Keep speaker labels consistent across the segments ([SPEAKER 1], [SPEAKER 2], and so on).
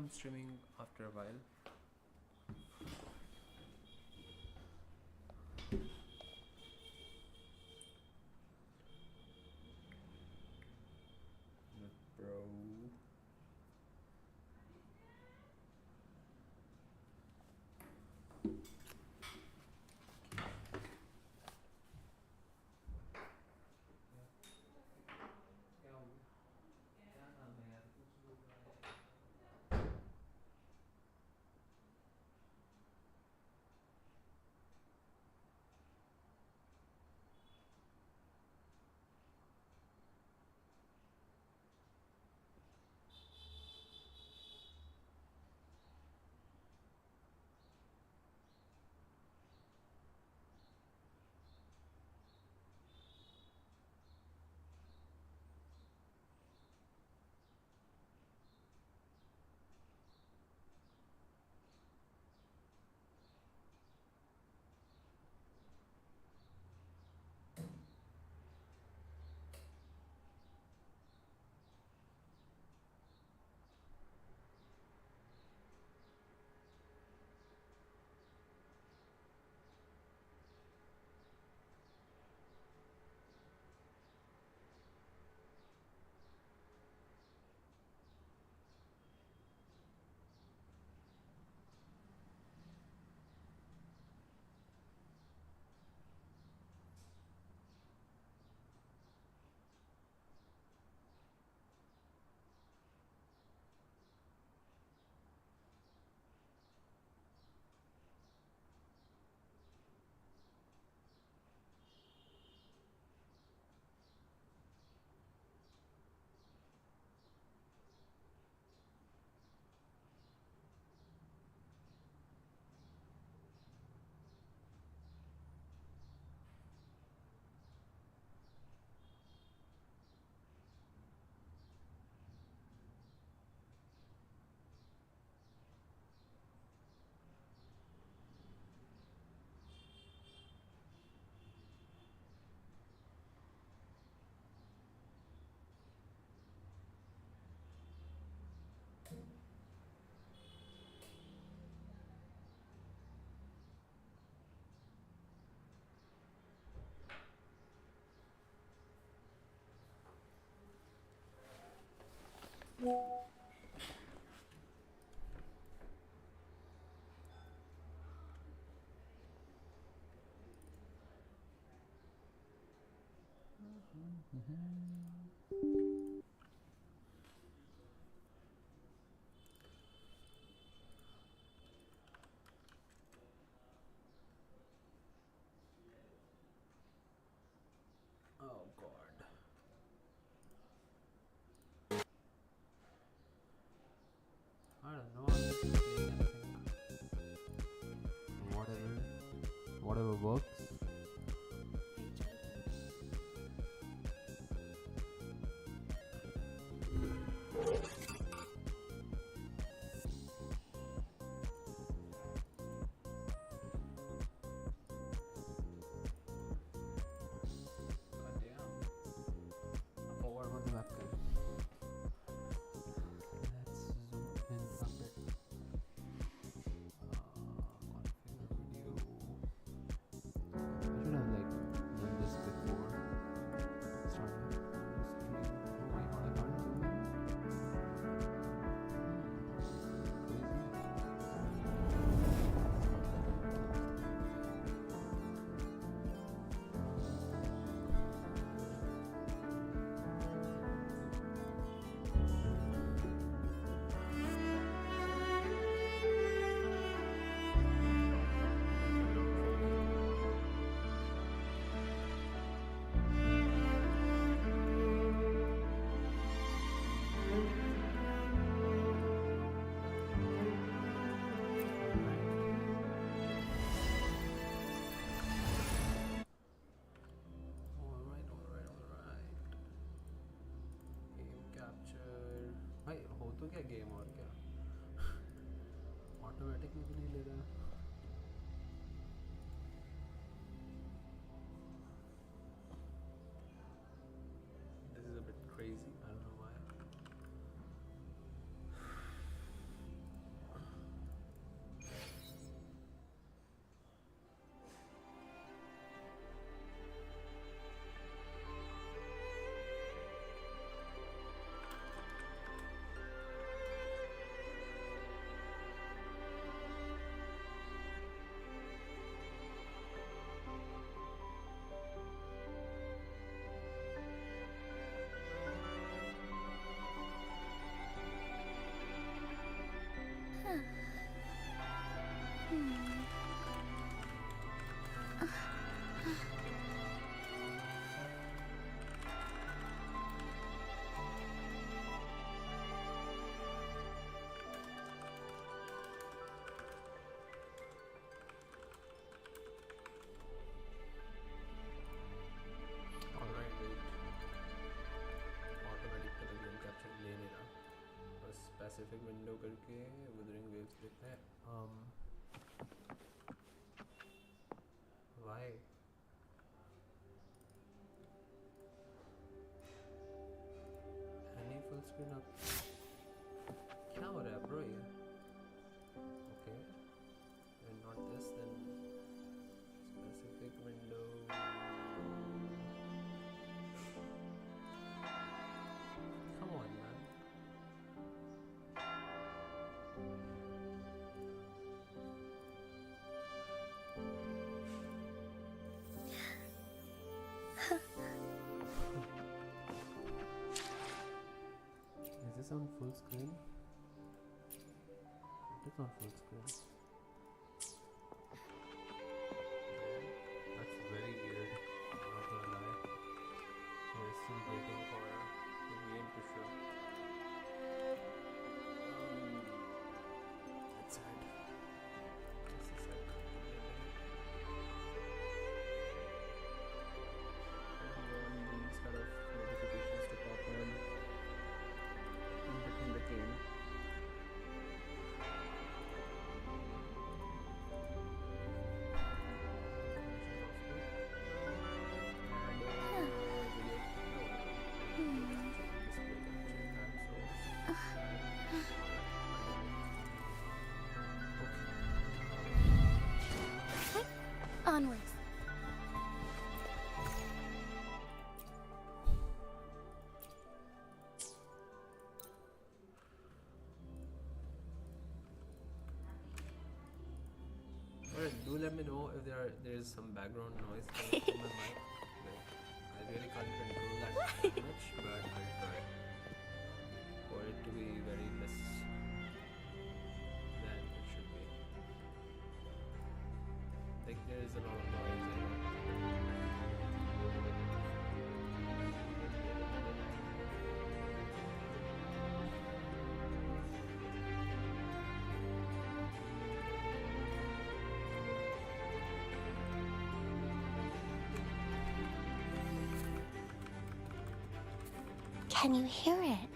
[SPEAKER 1] on streaming after a while. Bro. Oh god. I don't know. I'm just saying anything. Whatever works. God damn. I forward on the webcam. Let's zoom in a bit. Configure video. specific window करके Wuthering Waves देखना है. Why? Any full screen up? क्या हो रहा है bro ये? Okay. When not this, then specific window. Come on, man. Is this on full screen? It is on full screen. That's very weird. I'm not gonna lie. We're still waiting for the game to show. That's sad. Just a sec. I want these kind of notifications to pop on in between the game.
[SPEAKER 2] Onwards.
[SPEAKER 1] Alright, do let me know if there is some background noise coming from my mic. Like, I really can't control that much, but I'll try for it to be very less than it should be. Like there is a lot of noise. I know.
[SPEAKER 2] Can you hear it?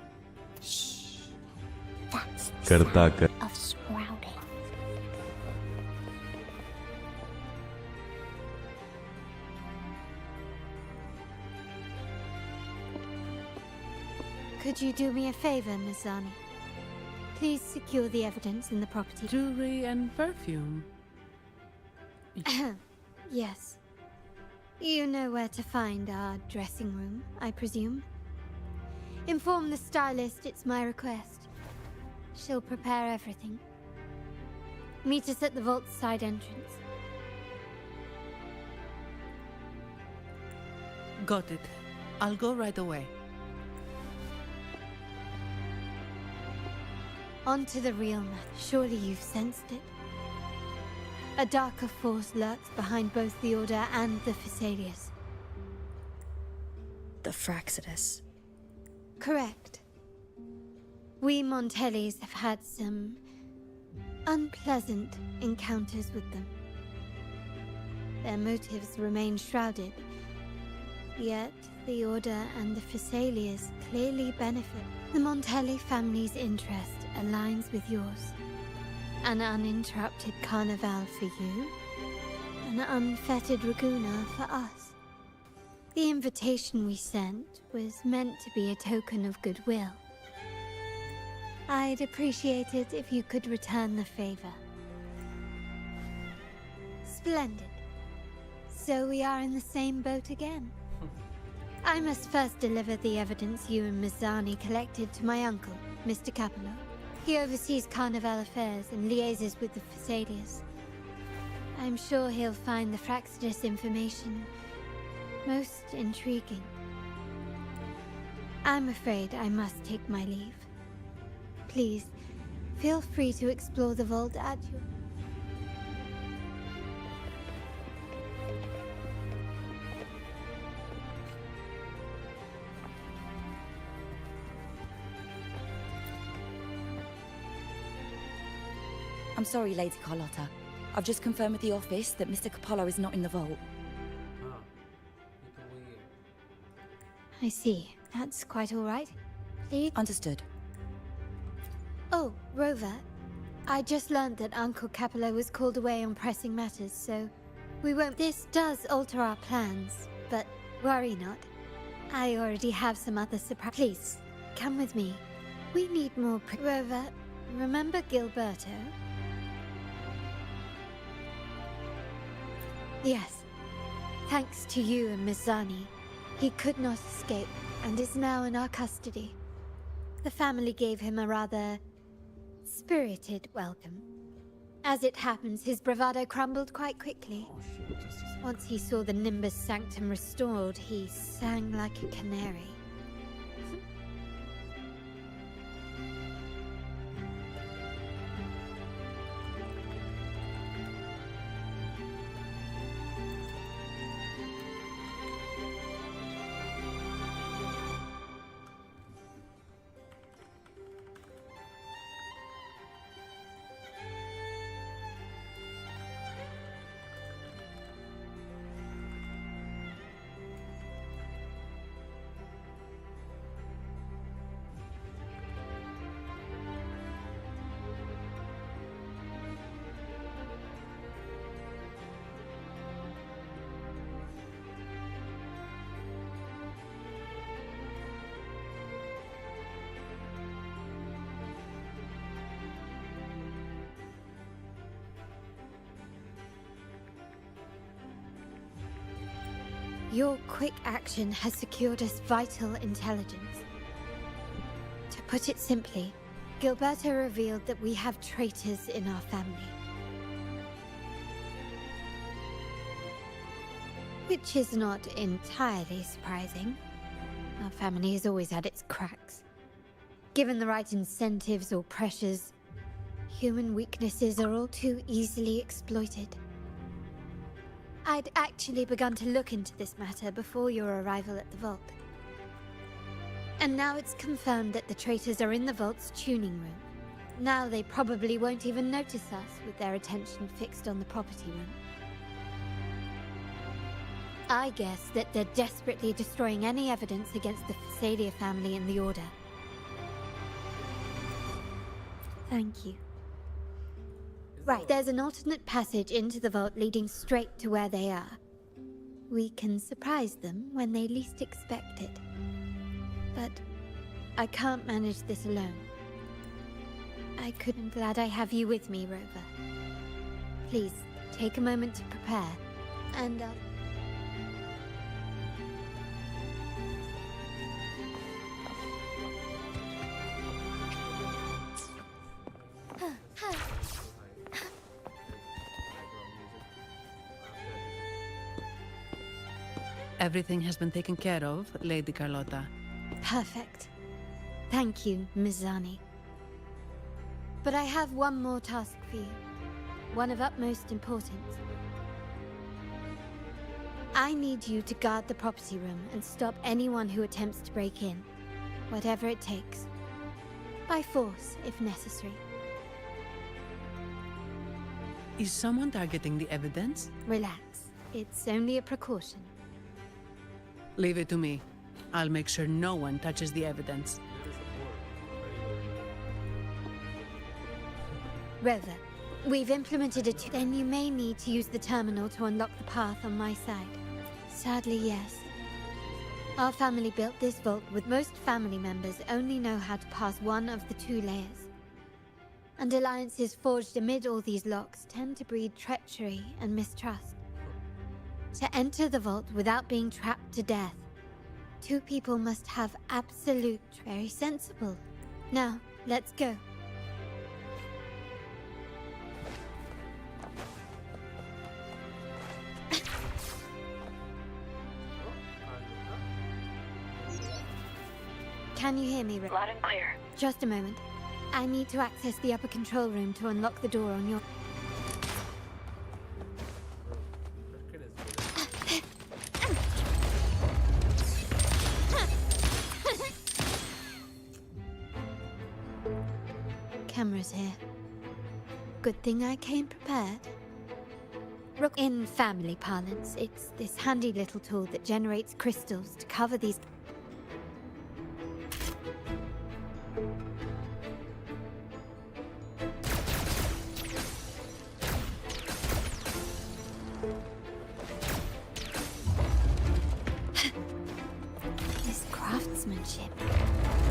[SPEAKER 2] Shh. That's the
[SPEAKER 3] करता
[SPEAKER 2] sound
[SPEAKER 3] कर
[SPEAKER 2] of sprouting. Could you do me a favor, Miss Zani? Please secure the evidence in the property.
[SPEAKER 4] Jewelry and perfume.
[SPEAKER 2] Yes. You know where to find our dressing room, I presume? Inform the stylist it's my request. She'll prepare everything. Meet us at the vault's side entrance.
[SPEAKER 4] Got it. I'll go right away.
[SPEAKER 2] On to the real matter. Surely you've sensed it. A darker force lurks behind both the Order and the Phasaelius.
[SPEAKER 5] The Fraxidus.
[SPEAKER 2] Correct. We Montellis have had some unpleasant encounters with them. Their motives remain shrouded, yet the Order and the Phasaelius clearly benefit. The Montelli family's interest aligns with yours. An uninterrupted carnival for you, an unfettered Raguna for us. The invitation we sent was meant to be a token of goodwill. I'd appreciate it if you could return the favor. Splendid. So we are in the same boat again. I must first deliver the evidence you and Mizzani collected to my uncle, Mr. Capello. He oversees Carnival affairs and liaises with the Phasaelius. I'm sure he'll find the Fraxidus information most intriguing. I'm afraid I must take my leave. Please, feel free to explore the vault at your...
[SPEAKER 5] I'm sorry, Lady Carlotta. I've just confirmed with the office that Mr. Capello is not in the vault.
[SPEAKER 1] Ah, ito weird.
[SPEAKER 2] I see. That's quite all right. Please...
[SPEAKER 5] Understood.
[SPEAKER 2] Oh, Rover, I just learned that Uncle Capello was called away on pressing matters, so we won't. This does alter our plans, but worry not. I already have some other surprise. Please, come with me. We need more Rover, remember Gilberto? Yes. Thanks to you and Miss Zani, he could not escape and is now in our custody. The family gave him a rather spirited welcome. As it happens, his bravado crumbled quite quickly.
[SPEAKER 1] Oh shit, just a second.
[SPEAKER 2] Once he saw the Nimbus Sanctum restored, he sang like a canary. Your quick action has secured us vital intelligence. To put it simply, Gilberto revealed that we have traitors in our family. Which is not entirely surprising. Our family has always had its cracks. Given the right incentives or pressures, human weaknesses are all too easily exploited. I'd actually begun to look into this matter before your arrival at the vault. And now it's confirmed that the traitors are in the vault's tuning room. Now they probably won't even notice us with their attention fixed on the property room. I guess that they're desperately destroying any evidence against the Phasalia family and the Order. Thank you. Right, there's an alternate passage into the vault leading straight to where they are. We can surprise them when they least expect it. But I can't manage this alone. I'm glad I have you with me, Rover. Please, take a moment to prepare, and I'll...
[SPEAKER 4] Everything has been taken care of, Lady Carlotta.
[SPEAKER 2] Perfect. Thank you, Miss Zani. But I have one more task for you. One of utmost importance. I need you to guard the property room and stop anyone who attempts to break in. Whatever it takes. By force, if necessary.
[SPEAKER 4] Is someone targeting the evidence?
[SPEAKER 2] Relax. It's only a precaution.
[SPEAKER 4] Leave it to me. I'll make sure no one touches the evidence.
[SPEAKER 2] Rover, we've implemented a then you may need to use the terminal to unlock the path on my side. Sadly, yes. Our family built this vault with most family members only know how to pass one of the two layers. And alliances forged amid all these locks tend to breed treachery and mistrust. To enter the vault without being trapped to death, two people must have absolute... Very sensible. Now, let's go. Can you hear me, Rick?
[SPEAKER 3] Loud and clear.
[SPEAKER 2] Just a moment. I need to access the upper control room to unlock the door on your... Cameras here. Good thing I came prepared. In family parlance, it's this handy little tool that generates crystals to cover these... stewardship.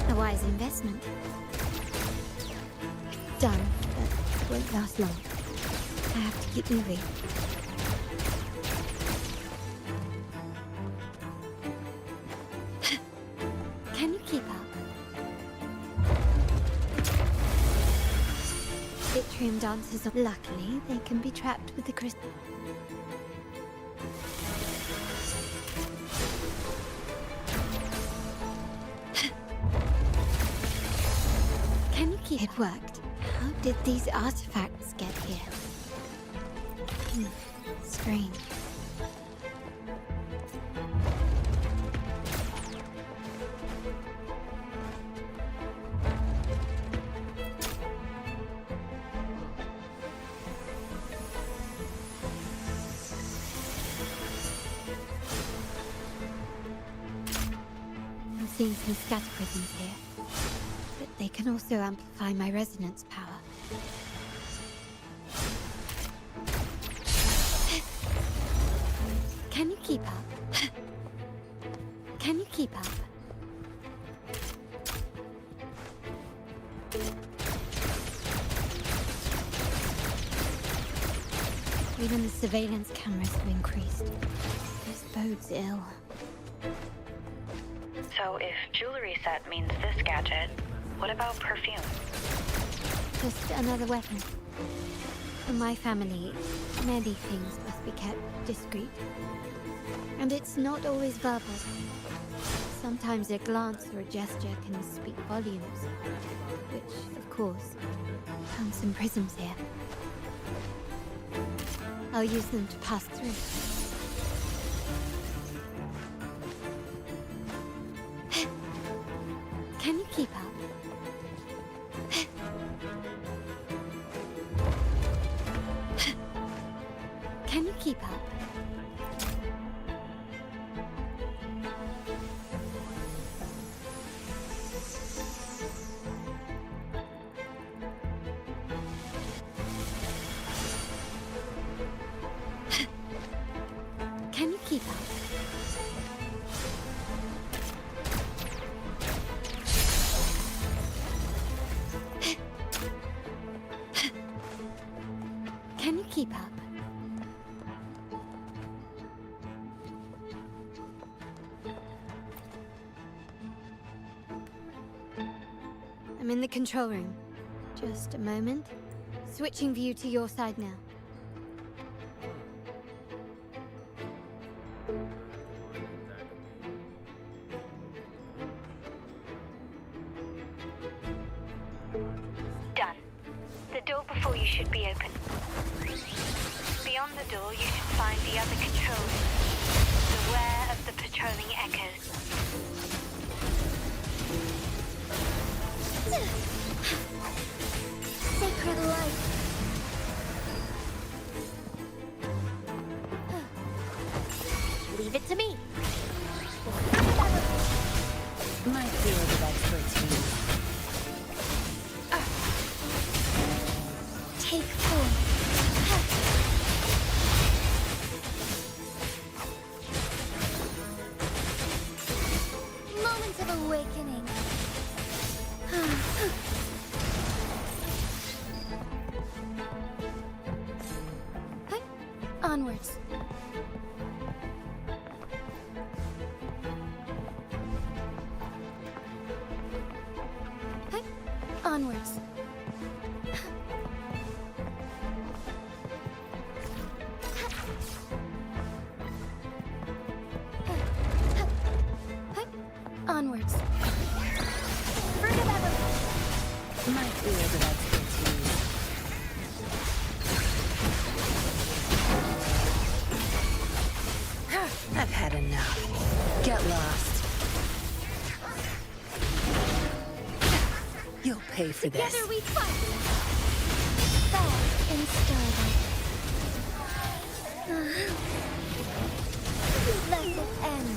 [SPEAKER 2] A wise investment. Done, but won't last long. I have to keep moving. Can you keep up? Yttrium dancers are luckily they can be trapped with the crystal. Can you keep? It worked. How did these artifacts get here? Strange. I'm seeing some scatter prisms here, but they can also amplify my resonance power. Can you keep up? Can you keep up? Even the surveillance cameras have increased. This bodes ill.
[SPEAKER 3] So if jewelry set means this gadget, what about perfume?
[SPEAKER 2] Just another weapon. For my family, many things must be kept discreet. And it's not always verbal. Sometimes a glance or a gesture can speak volumes. Which, of course, found some prisms here. I'll use them to pass through. Can you keep up? Can you keep up? Can you keep up? Can you keep up? I'm in the control room. Just a moment. Switching view to your side now.
[SPEAKER 3] Done. The door before you should be open. Beyond the door, you should find the other control room. Beware of the patrolling echoes.
[SPEAKER 2] Sacred light. Leave it to me.
[SPEAKER 5] My field of expertise.
[SPEAKER 2] Take form. Moment of awakening. Hey, onwards. Hey, onwards. Onwards.
[SPEAKER 5] My field of expertise. I've had enough. Get lost. You'll pay for this.
[SPEAKER 2] Together we fight. Fire in starlight. Let it end.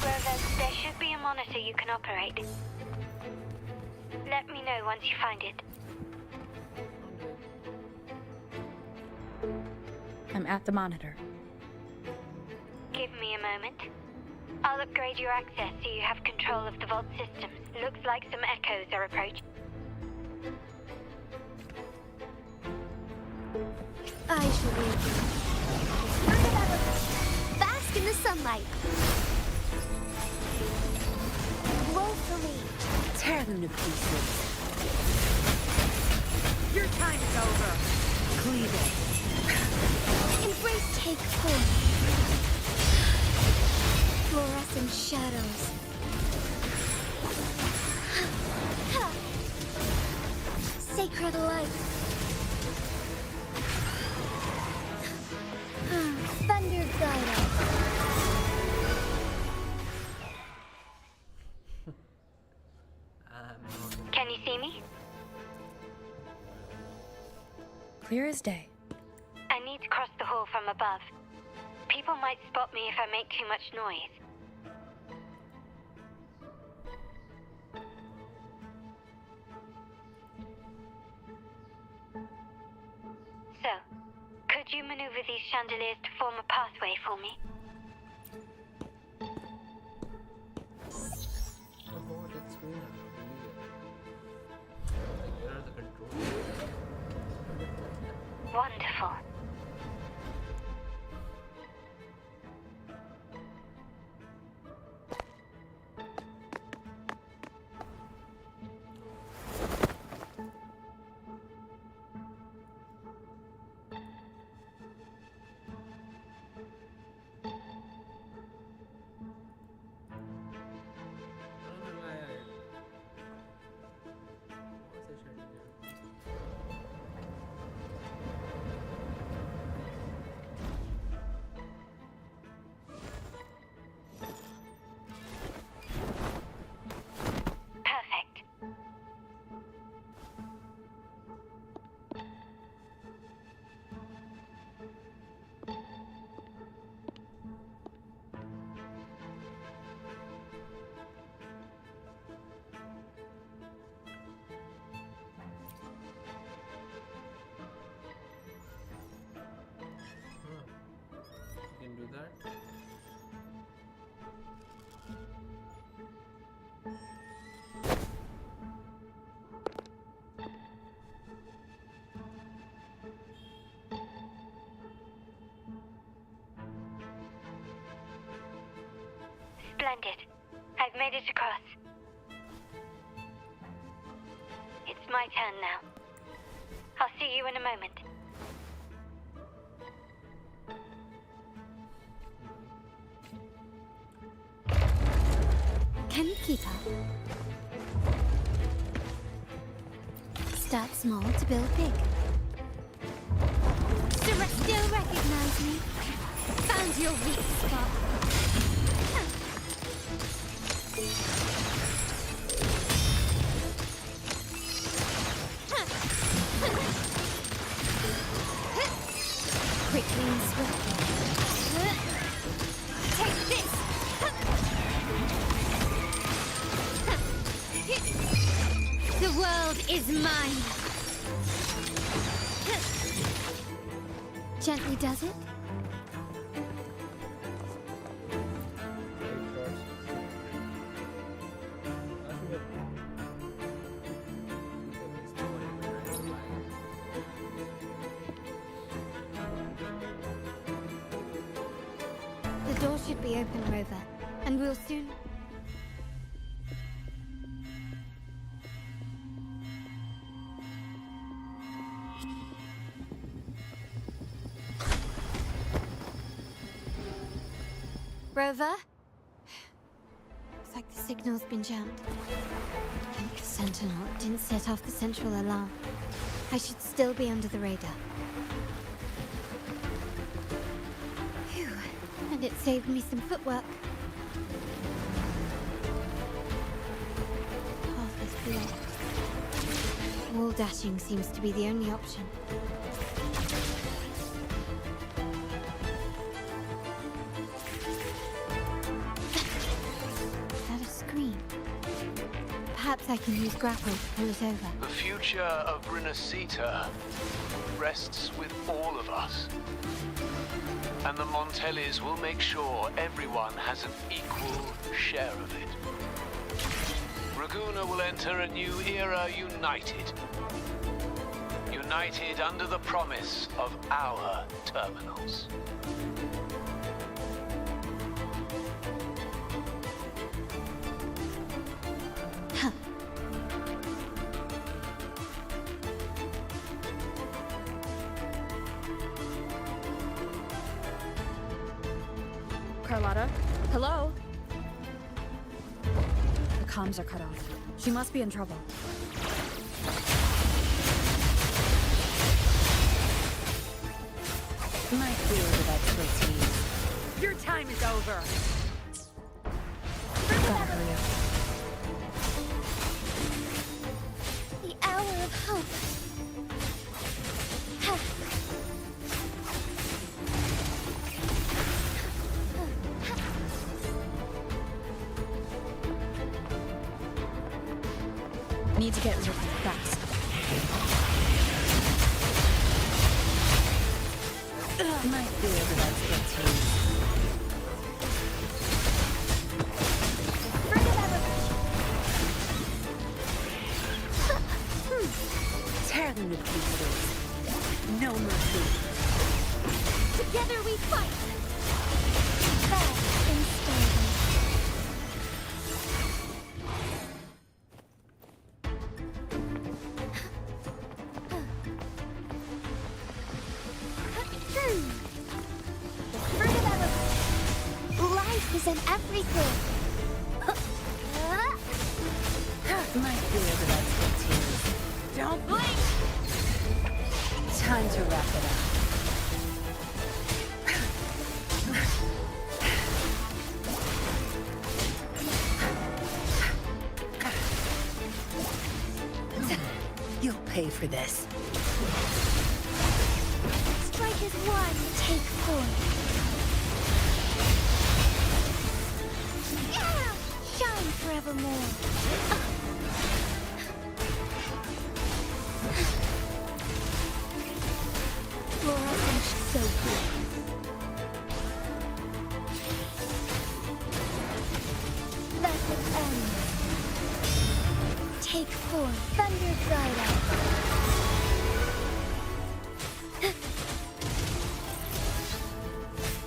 [SPEAKER 3] Grover, there should be a monitor you can operate. Let me know once you find it.
[SPEAKER 5] I'm at the monitor.
[SPEAKER 3] Give give me a moment. I'll upgrade your access so you have control of the vault systems. Looks like some echoes are approaching.
[SPEAKER 2] I shall be with you. Bask in the sunlight. Woefully.
[SPEAKER 5] Tear them to pieces.
[SPEAKER 4] Your time is over.
[SPEAKER 5] Cleave it.
[SPEAKER 2] Embrace take home. Fluorescent shadows. Sacred light. Thunder guide us.
[SPEAKER 3] Can you see me?
[SPEAKER 5] Clear as day.
[SPEAKER 3] I need to cross the hall from above. People might spot me if I make too much noise. So, could you maneuver these chandeliers to form a pathway for me?
[SPEAKER 1] Oh, that's weird. Like, where are the controls?
[SPEAKER 3] Wonderful. Perfect.
[SPEAKER 1] You can do that.
[SPEAKER 3] Splendid. I've made it across. It's my turn now. I'll see you in a moment.
[SPEAKER 2] Can you keep up? Start small to build big. Still recognize me? Found your weak spot. Quickly and swiftly. Take this! The world is mine! Gently does it? The door should be open, Rover, and we'll soon... Rover? Looks like the signal's been jammed. I think the Sentinel didn't set off the central alarm. I should still be under the radar. Phew, and it saved me some footwork. Path is blocked. Wall dashing seems to be the only option. Perhaps I can use grapple to pull it over.
[SPEAKER 6] The future of Renacita rests with all of us. and the Montellis will make sure everyone has an equal share of it. Raguna will enter a new era united. United under the promise of our terminals.
[SPEAKER 7] Carlotta? Hello? The comms are cut off. She must be in trouble.
[SPEAKER 5] My field of expertise.
[SPEAKER 4] Your time is over.
[SPEAKER 7] Gotta hurry up.
[SPEAKER 2] The hour of hope. Ha.
[SPEAKER 7] Need to get Ripley fast.
[SPEAKER 5] My field of expertise. Tear them to pieces. No mercy.
[SPEAKER 2] Together we fight. Fast and steady. The fruit of our life is in everything.
[SPEAKER 5] My field of expertise.
[SPEAKER 2] Don't blink.
[SPEAKER 5] Time to wrap it up. You'll pay for this.
[SPEAKER 2] Strike is one, take four. Yeah! Shine forevermore. Fluorescence so good. Thus it ends. Take four, thunder brighter.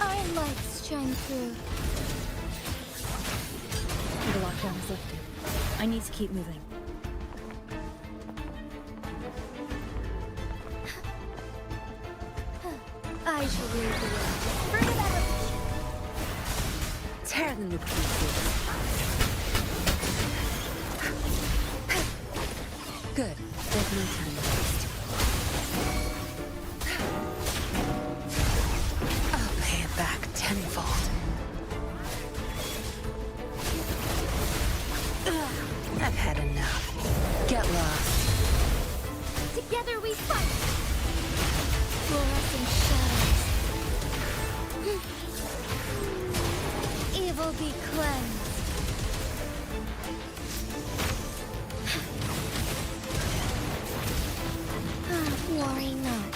[SPEAKER 2] Our lights shine through.
[SPEAKER 7] The lockdown is lifted. I need to keep moving.
[SPEAKER 2] I shall lead the way. Bring it out.
[SPEAKER 5] Tear them to pieces. Good. There's no time to waste. I'll pay it back tenfold. I've had enough. Get lost.
[SPEAKER 2] Together we fight. Fluorescent shadows. Evil be cleansed. Why not?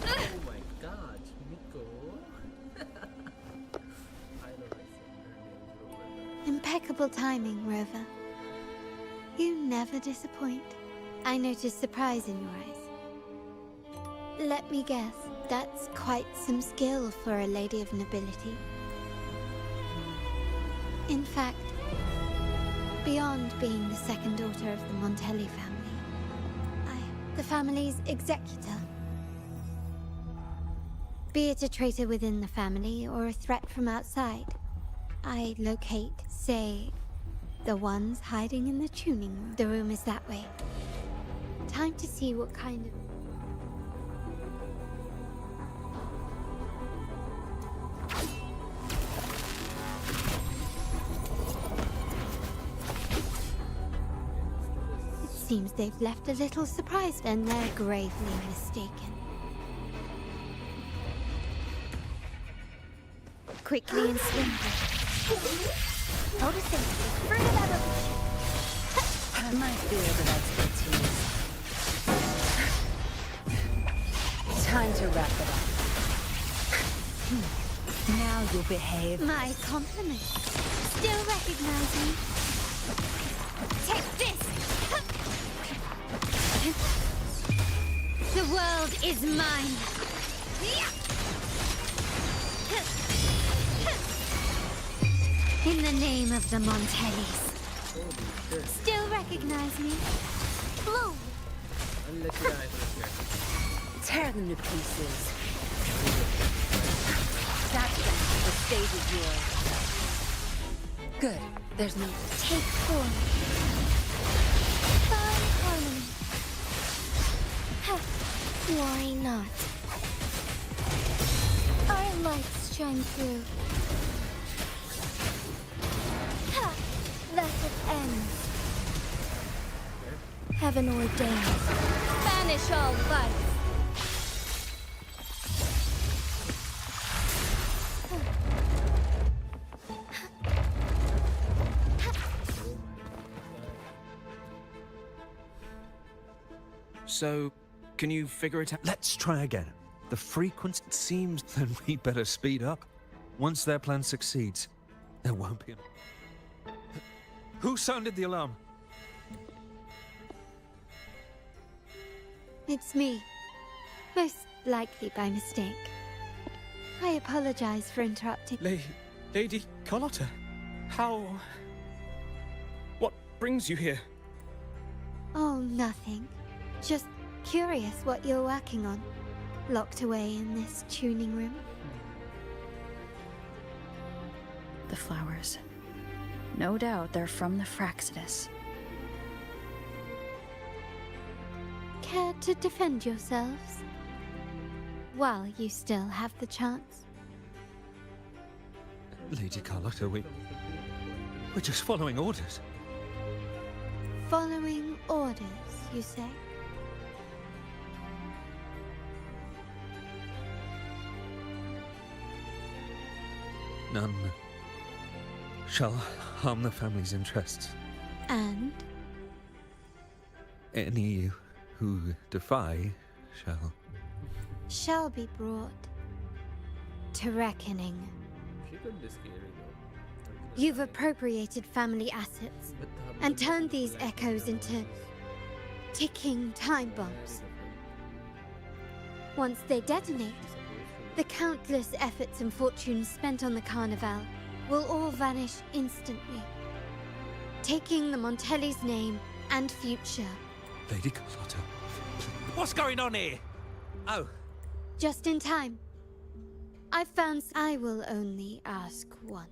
[SPEAKER 1] Oh my god, Miko. I know I said her name's Rover.
[SPEAKER 2] Impeccable timing, Rover. You never disappoint. I notice surprise in your eyes. Let me guess, that's quite some skill for a lady of nobility. In fact, beyond being the second daughter of the Montelli family, I, the family's executor. Be it a traitor within the family or a threat from outside, I locate, say, the ones hiding in the tuning room. The room is that way. Time to see what kind of... seems they've left a little surprised, and they're gravely mistaken. Quickly and swiftly. Photosynthesis, further evolution.
[SPEAKER 7] My field of expertise. Time to wrap it up. Now you'll behave.
[SPEAKER 2] My compliments. Still recognize me? Take this! The world is mine. In the name of the Montellis. Still recognize me? Bloom!
[SPEAKER 1] Unless you die for a second.
[SPEAKER 7] Tear them to pieces. That's them. The stage is yours. Good. There's no...
[SPEAKER 2] Take form. Fine harmony. Worry not. Our lights shine through. Thus it ends. Heaven ordains. Banish all vice.
[SPEAKER 8] So, can you figure it out?
[SPEAKER 9] Let's try again. The frequency seems then we better speed up. Once their plan succeeds, there won't be a... Who sounded the alarm?
[SPEAKER 2] It's me. Most likely by mistake. I apologize for interrupting.
[SPEAKER 8] Lady Carlotta, how... What brings you here?
[SPEAKER 2] Oh, nothing. Just curious what you're working on. Locked away in this tuning room.
[SPEAKER 7] The flowers. No doubt they're from the Fraxidus.
[SPEAKER 2] Care to defend yourselves? While you still have the chance.
[SPEAKER 9] Lady Carlotta, we're just following orders.
[SPEAKER 2] Following orders, you say?
[SPEAKER 9] None shall harm the family's interests.
[SPEAKER 2] And?
[SPEAKER 9] Any who defy
[SPEAKER 2] Shall be brought to reckoning.
[SPEAKER 1] She could be scary though.
[SPEAKER 2] You've appropriated family assets and turned these echoes into ticking time bombs. Once they detonate, the countless efforts and fortunes spent on the Carnival will all vanish instantly, taking the Montelli's name and future.
[SPEAKER 9] Lady Carlotta, what's going on here? Oh,
[SPEAKER 2] Just in time. I found I will only ask once.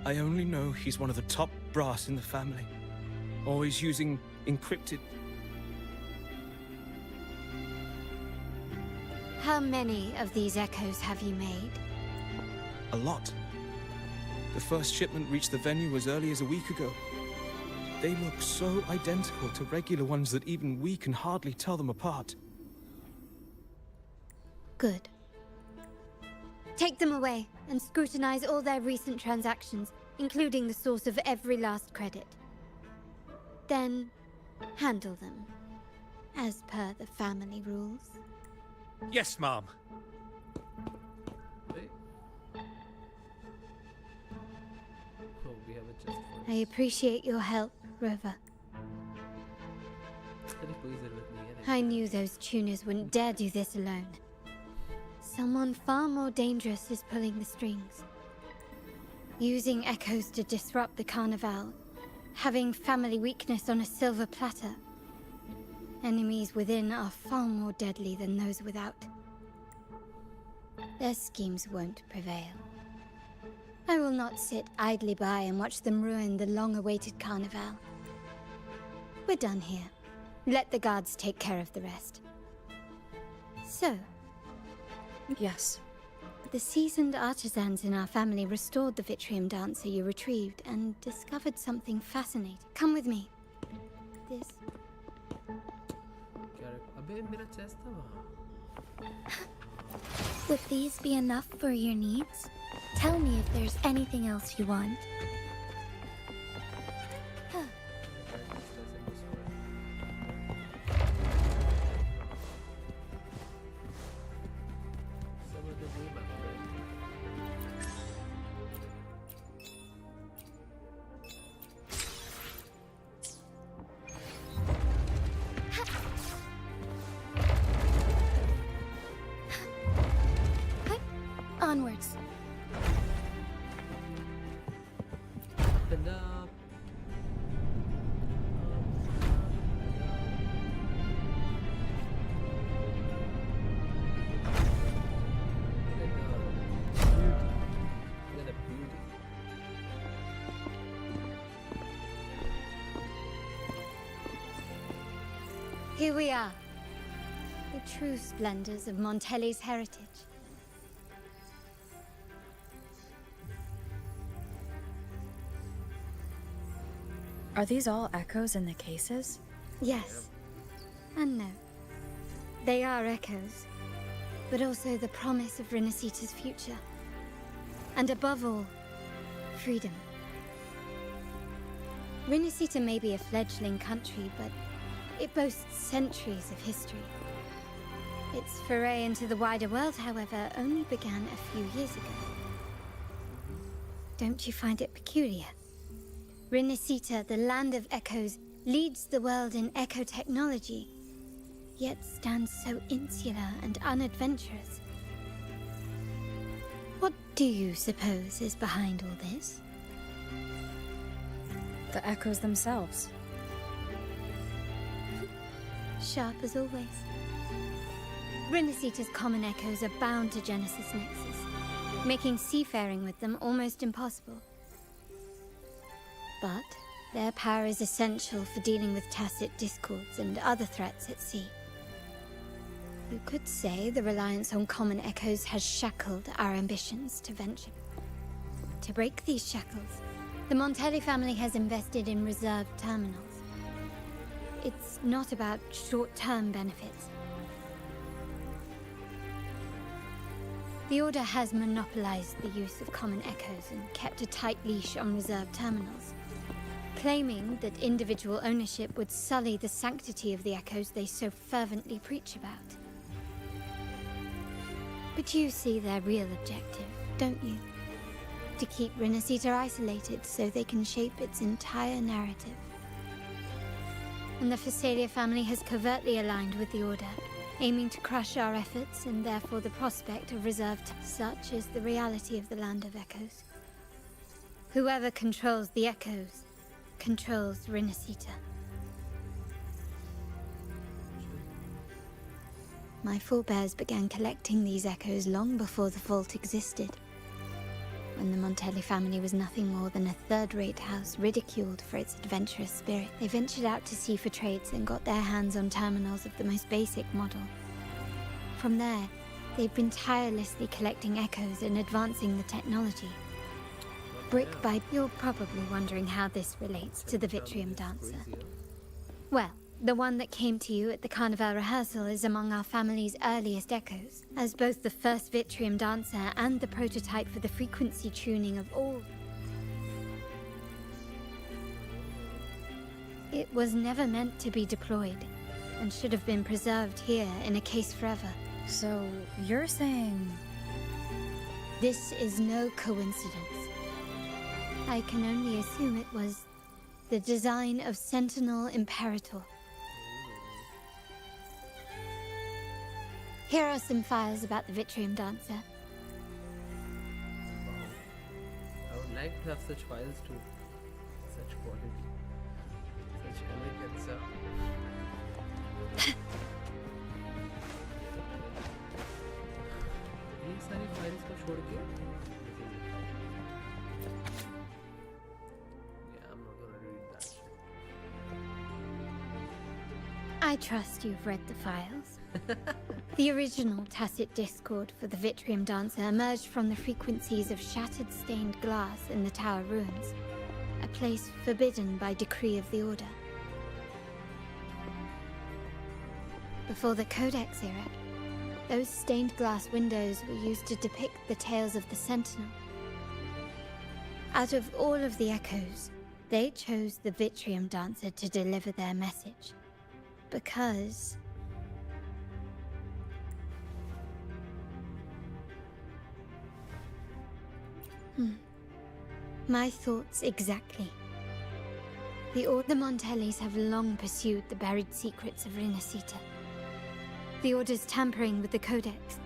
[SPEAKER 8] I only know he's one of the top brass in the family. Always using encrypted...
[SPEAKER 2] How many of these echoes have you made?
[SPEAKER 8] a lot. The first shipment reached the venue as early as a week ago. They look so identical to regular ones that even we can hardly tell them apart.
[SPEAKER 2] Good. Take them away and scrutinize all their recent transactions, including the source of every last credit. Then, handle them, as per the family rules.
[SPEAKER 9] yes, Mom.
[SPEAKER 1] Wait. Oh, we have a chest for
[SPEAKER 2] I appreciate your help, Rover. I knew those tuners wouldn't dare do this alone. Someone far more dangerous is pulling the strings. Using echoes to disrupt the Carnival. Having family weakness on a silver platter. Enemies within are far more deadly than those without. Their schemes won't prevail. I will not sit idly by and watch them ruin the long-awaited Carnival. We're done here. Let the guards take care of the rest. So,
[SPEAKER 7] Yes.
[SPEAKER 2] The seasoned artisans in our family restored the Vitrium dancer you retrieved and discovered something fascinating. Come with me. This.
[SPEAKER 1] अबे मेरा chest था वहाँ.
[SPEAKER 10] Would these be enough for your needs? Tell me if there's anything else you want. Onwards.
[SPEAKER 1] And up. Look at the beauty.
[SPEAKER 2] Here we are. The true splendors of Montelli's heritage.
[SPEAKER 7] Are these all echoes in the cases?
[SPEAKER 2] Yes. And no. They are echoes, but also the promise of Renacita's future. And above all, freedom. Renacita may be a fledgling country, but it boasts centuries of history. Its foray into the wider world, however, only began a few years ago. Don't you find it peculiar? Renacita, the land of echoes, leads the world in echo technology, yet stands so insular and unadventurous. What do you suppose is behind all this?
[SPEAKER 7] The echoes themselves.
[SPEAKER 2] Sharp as always. Renacita's common echoes are bound to Genesis Nexus, making seafaring with them almost impossible. But their power is essential for dealing with tacit discords and other threats at sea. You could say the reliance on common echoes has shackled our ambitions to venture. To break these shackles, the Montelli family has invested in reserved terminals. It's not about short-term benefits. The Order has monopolized the use of common echoes and kept a tight leash on reserved terminals, claiming that individual ownership would sully the sanctity of the echoes they so fervently preach about. But you see their real objective, don't you? To keep Renacita isolated so they can shape its entire narrative. And the Phasalia family has covertly aligned with the Order, aiming to crush our efforts and therefore the prospect of reserved. Such is the reality of the Land of Echoes. Whoever controls the echoes controls Renacita. My forebears began collecting these echoes long before the vault existed. When the Montelli family was nothing more than a third-rate house ridiculed for its adventurous spirit, they ventured out to sea for trades and got their hands on terminals of the most basic model. From there, they've been tirelessly collecting echoes and advancing the technology. Brick by... You're probably wondering how this relates to the Vitrium dancer. Well, the one that came to you at the Carnival rehearsal is among our family's earliest echoes, as both the first Vitrium dancer and the prototype for the frequency tuning of all. It was never meant to be deployed, and should have been preserved here in a case forever.
[SPEAKER 7] So, you're saying...
[SPEAKER 2] This is no coincidence. I can only assume it was the design of Sentinel Imperator. Here are some files about the Vitrium dancer.
[SPEAKER 1] I would like to have such files too. Such quality. Such elegance. ये सारी files को छोड़ के I'm not gonna read that shit.
[SPEAKER 2] I trust you've read the files. The original tacit discord for the Vitrium Dancer emerged from the frequencies of shattered stained glass in the tower ruins, a place forbidden by decree of the Order. Before the Codex era, those stained glass windows were used to depict the tales of the Sentinel. Out of all of the echoes, they chose the Vitrium Dancer to deliver their message. Because... My thoughts exactly. The Montellis have long pursued the buried secrets of Rinascita. The Order's tampering with the Codex,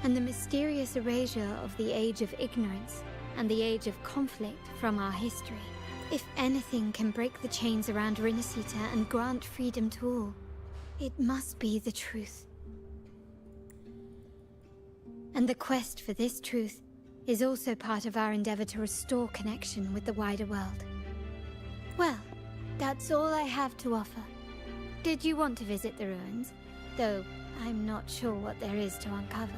[SPEAKER 2] and the mysterious erasure of the Age of Ignorance and the Age of Conflict from our history. If anything can break the chains around Rinascita and grant freedom to all, it must be the truth. And the quest for this truth is also part of our endeavor to restore connection with the wider world. Well, that's all I have to offer. Did you want to visit the ruins? Though I'm not sure what there is to uncover.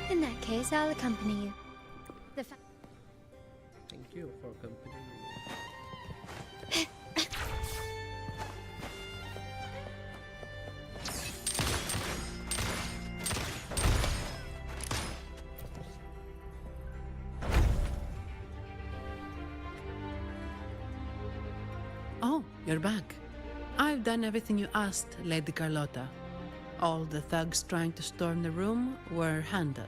[SPEAKER 2] In that case, I'll accompany you.
[SPEAKER 1] Thank you for accompanying me.
[SPEAKER 4] Oh, you're back. I've done everything you asked, Lady Carlotta. All the thugs trying to storm the room were handled.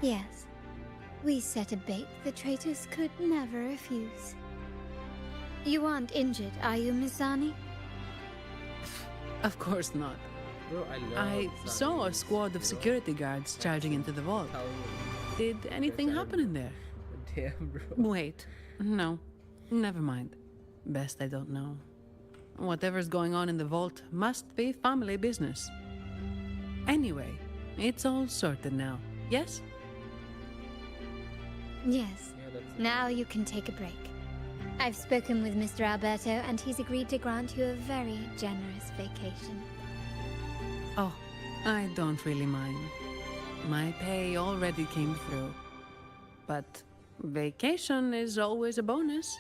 [SPEAKER 2] Yes. We set a bait the traitors could never refuse. You aren't injured, are you, Mizani?
[SPEAKER 4] Of course not.
[SPEAKER 1] Bro,
[SPEAKER 4] I saw a squad of security guards charging into the vault. Did anything happen in there?
[SPEAKER 1] Damn, bro.
[SPEAKER 4] Wait. No. Never mind. Best I don't know. Whatever's going on in the vault must be family business. Anyway, it's all sorted now, yes?
[SPEAKER 2] Yes. Now you can take a break. I've spoken with Mr. Alberto, and he's agreed to grant you a very generous vacation.
[SPEAKER 4] Oh, I don't really mind. My pay already came through. But vacation is always a bonus.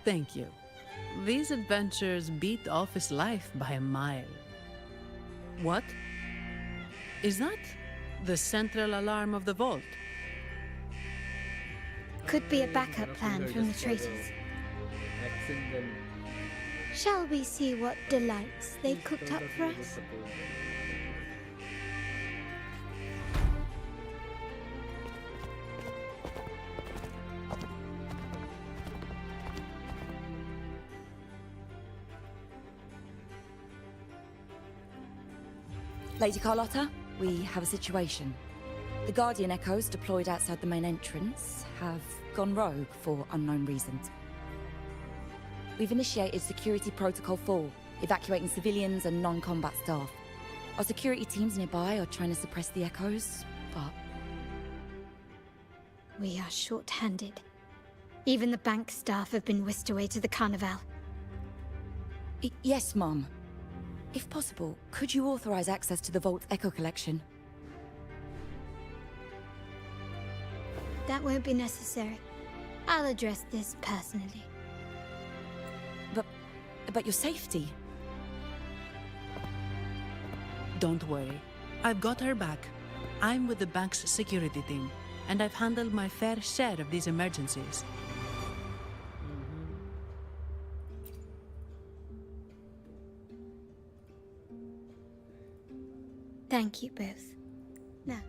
[SPEAKER 4] Thank you. These adventures beat office life by a mile. What? Is that the central alarm of the vault?
[SPEAKER 2] Could be a backup plan from the traitors. Shall we see what delights they've cooked up for us?
[SPEAKER 5] Lady Carlotta, we have a situation. The Guardian Echoes deployed outside the main entrance have gone rogue for unknown reasons. We've initiated Security Protocol 4, evacuating civilians and non-combat staff. Our security teams nearby are trying to suppress the Echoes, but...
[SPEAKER 2] We are short-handed. Even the bank staff have been whisked away to the Carnival.
[SPEAKER 5] Yes, Mum. If possible, could you authorize access to the Vault's Echo collection?
[SPEAKER 2] That won't be necessary. I'll address this personally.
[SPEAKER 5] But your safety?
[SPEAKER 4] Don't worry. I've got her back. I'm with the bank's security team, and I've handled my fair share of these emergencies.
[SPEAKER 2] Thank you both. Now,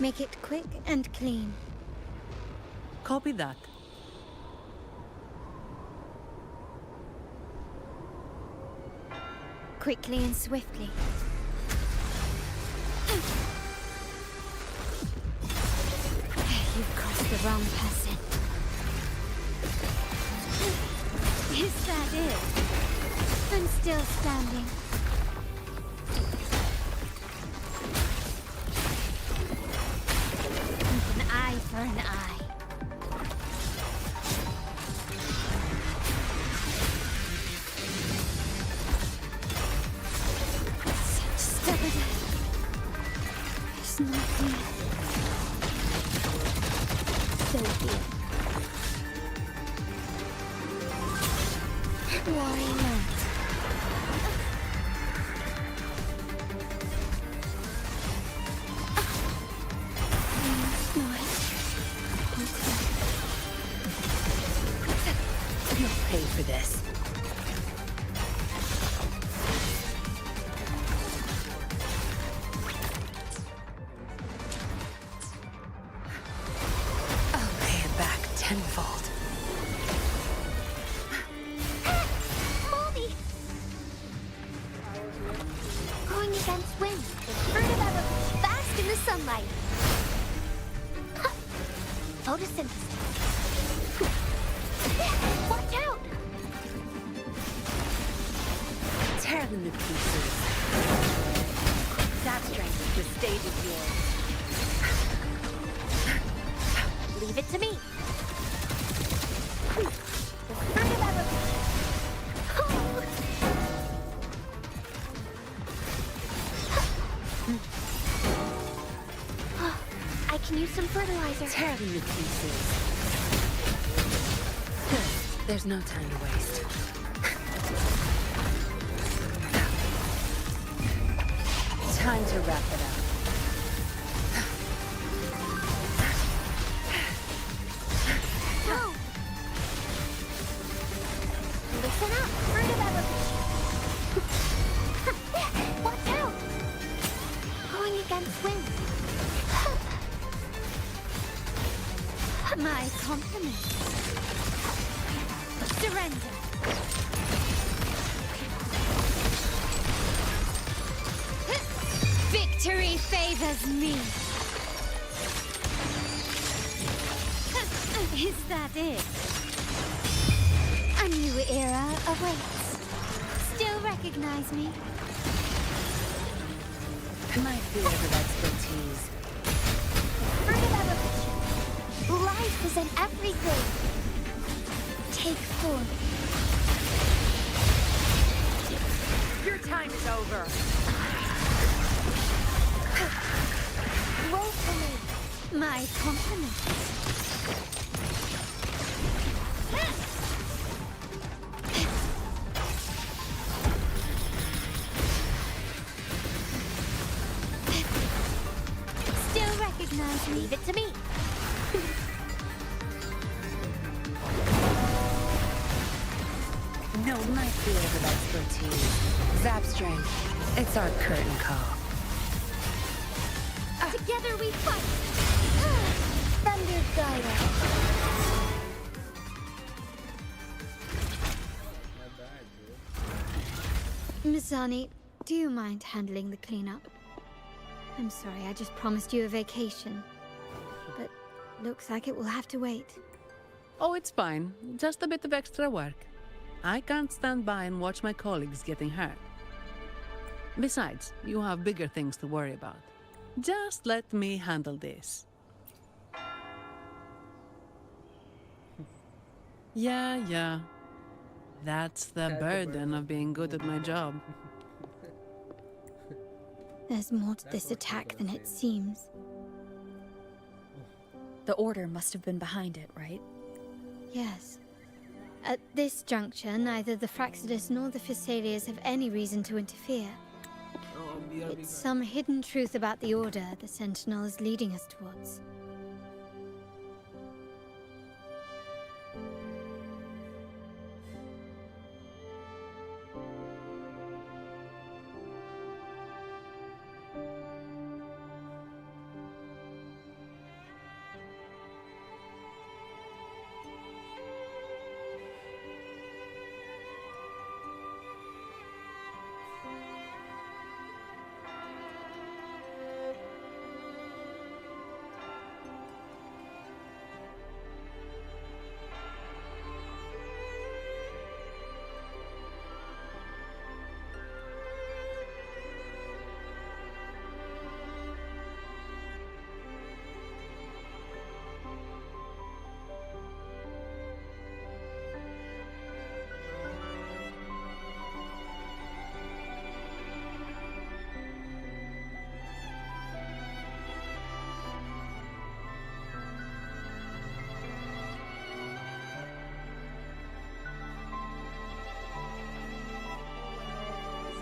[SPEAKER 2] make it quick and clean.
[SPEAKER 4] Copy that.
[SPEAKER 2] Quickly and swiftly. You've crossed the wrong person. Is that it? I'm still standing. An eye for an eye. Such stubbornness. There's nothing. So be it. Why not?
[SPEAKER 4] You'll pay for this. I'll pay it back tenfold.
[SPEAKER 10] Moldy! Going against wind. The fruit of ever fast in the sunlight. Ha! Photosynthesis. Watch out!
[SPEAKER 4] Tear them to pieces.
[SPEAKER 10] That strength, the stage is yours. Leave it to me. The fruit of ever... I can use some fertilizer.
[SPEAKER 4] Tear them to pieces. There's no time to waste. Time to wrap it up.
[SPEAKER 10] Go! Listen up, fruit of ever... Watch out! Going against wind.
[SPEAKER 2] My compliments. Surrender. Victory favors me. Is that it? A new era awaits. Still recognize me?
[SPEAKER 4] My field of expertise.
[SPEAKER 10] Fruit of evolution. Life is in everything. Take form.
[SPEAKER 4] Your time is over.
[SPEAKER 10] Roll for me.
[SPEAKER 2] My compliments. Still recognize me?
[SPEAKER 10] Leave it to me.
[SPEAKER 4] No, my field of expertise. Zap strength. It's our curtain call.
[SPEAKER 10] Together we fight. Thunder guide us.
[SPEAKER 1] Not bad, bro.
[SPEAKER 2] Mizani, do you mind handling the cleanup? I'm sorry, I just promised you a vacation. But looks like it will have to wait.
[SPEAKER 4] Oh, it's fine. Just a bit of extra work. I can't stand by and watch my colleagues getting hurt. Besides, you have bigger things to worry about. Just let me handle this. Yeah. That's the burden of being good at my job.
[SPEAKER 2] There's more to this attack than it seems.
[SPEAKER 7] The Order must have been behind it, right?
[SPEAKER 2] Yes. At this juncture, neither the Fraxidus nor the Physaelians have any reason to interfere.
[SPEAKER 1] Oh, BRB
[SPEAKER 2] It's some hidden truth about the Order the Sentinel is leading us towards.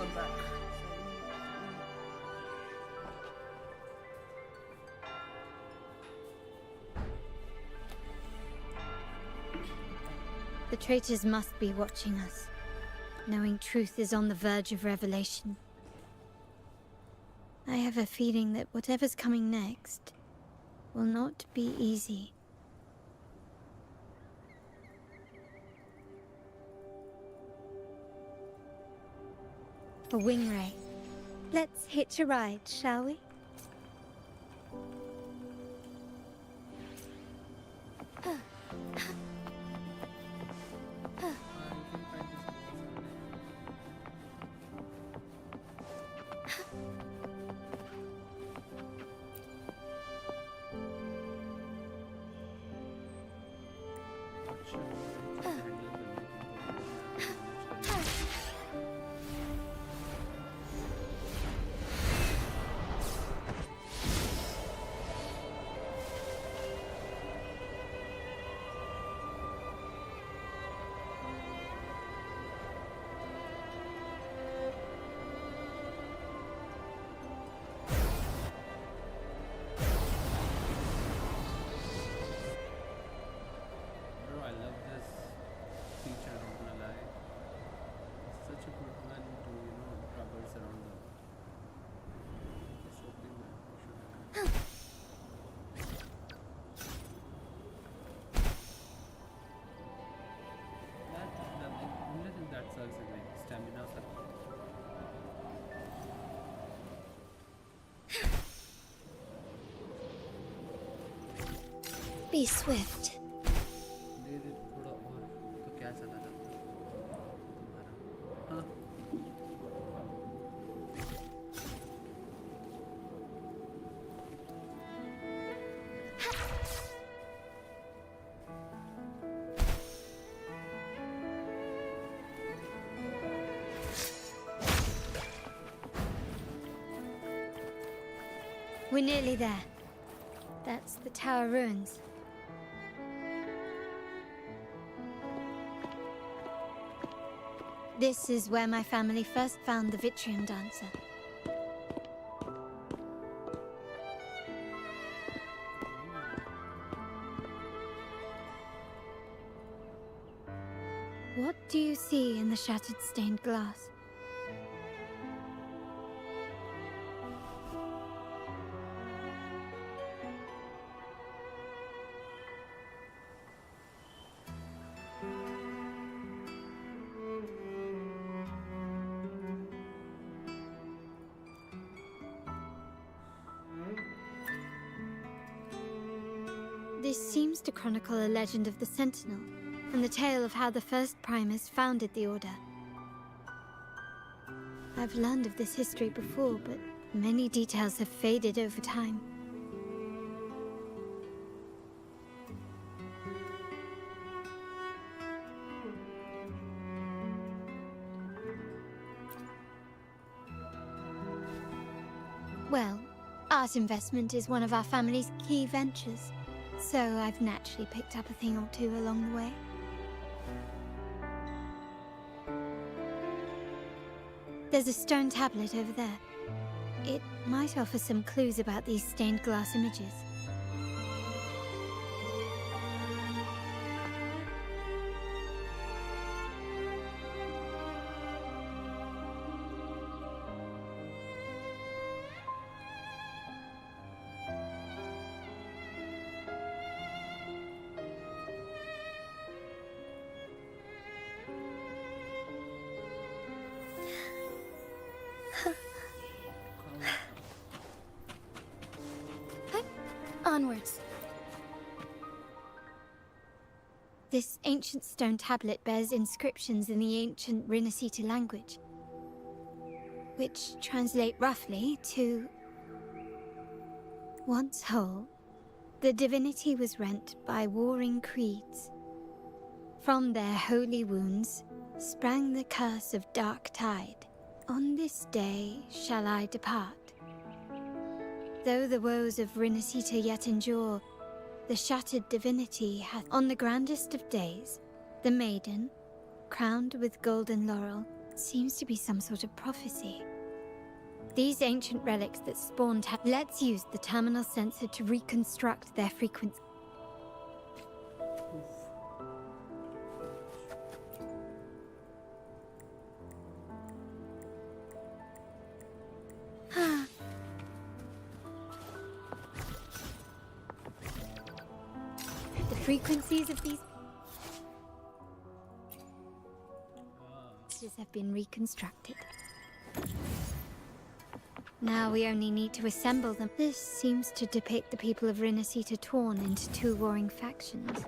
[SPEAKER 1] I'm back.
[SPEAKER 2] The traitors must be watching us, knowing truth is on the verge of revelation. I have a feeling that whatever's coming next will not be easy. A wing ray. Let's hitch a ride, shall we?
[SPEAKER 1] Bro, I love this feature, not gonna lie. It's such a good one to, traverse around the opening map. We should have. The only thing that sucks is like stamina sucks.
[SPEAKER 2] Be swift.
[SPEAKER 1] धीरे थोड़ा और तो क्या चला जाता तुम्हारा हाँ
[SPEAKER 2] We're nearly there. That's the tower ruins. This is where my family first found the Vitrium Dancer. What do you see in the shattered stained glass? This seems to chronicle a legend of the Sentinel, and the tale of how the first Primus founded the Order. I've learned of this history before, but many details have faded over time. Well, art investment is one of our family's key ventures, so I've naturally picked up a thing or two along the way. There's a stone tablet over there. It might offer some clues about these stained glass images.
[SPEAKER 10] Onwards.
[SPEAKER 2] This ancient stone tablet bears inscriptions in the ancient Rinascita language, which translate roughly to... Once whole, the divinity was rent by warring creeds. From their holy wounds sprang the curse of dark tide. On this day shall I depart. Though the woes of Rinascita yet endure, the shattered divinity hath, on the grandest of days, the maiden, crowned with golden laurel, seems to be some sort of prophecy. These ancient relics that spawned let's use the terminal sensor to reconstruct their frequency. Frequencies of these have been reconstructed. Now we only need to assemble them. This seems to depict the people of Rinascita torn into two warring factions.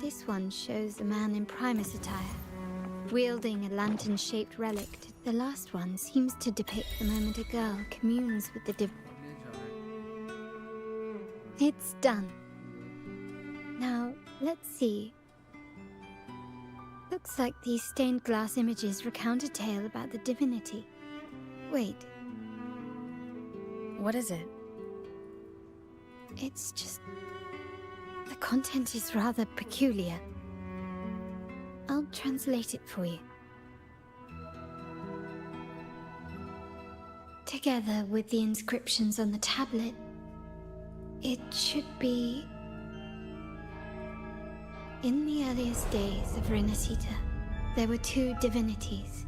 [SPEAKER 2] This one shows a man in Primus attire, wielding a lantern-shaped relic. The last one seems to depict the moment a girl communes with the It's done. Now, let's see. Looks like these stained glass images recount a tale about the divinity. Wait.
[SPEAKER 7] What is it?
[SPEAKER 2] It's just... the content is rather peculiar. I'll translate it for you. Together with the inscriptions on the tablet, it should be... In the earliest days of Rinascita, there were two divinities.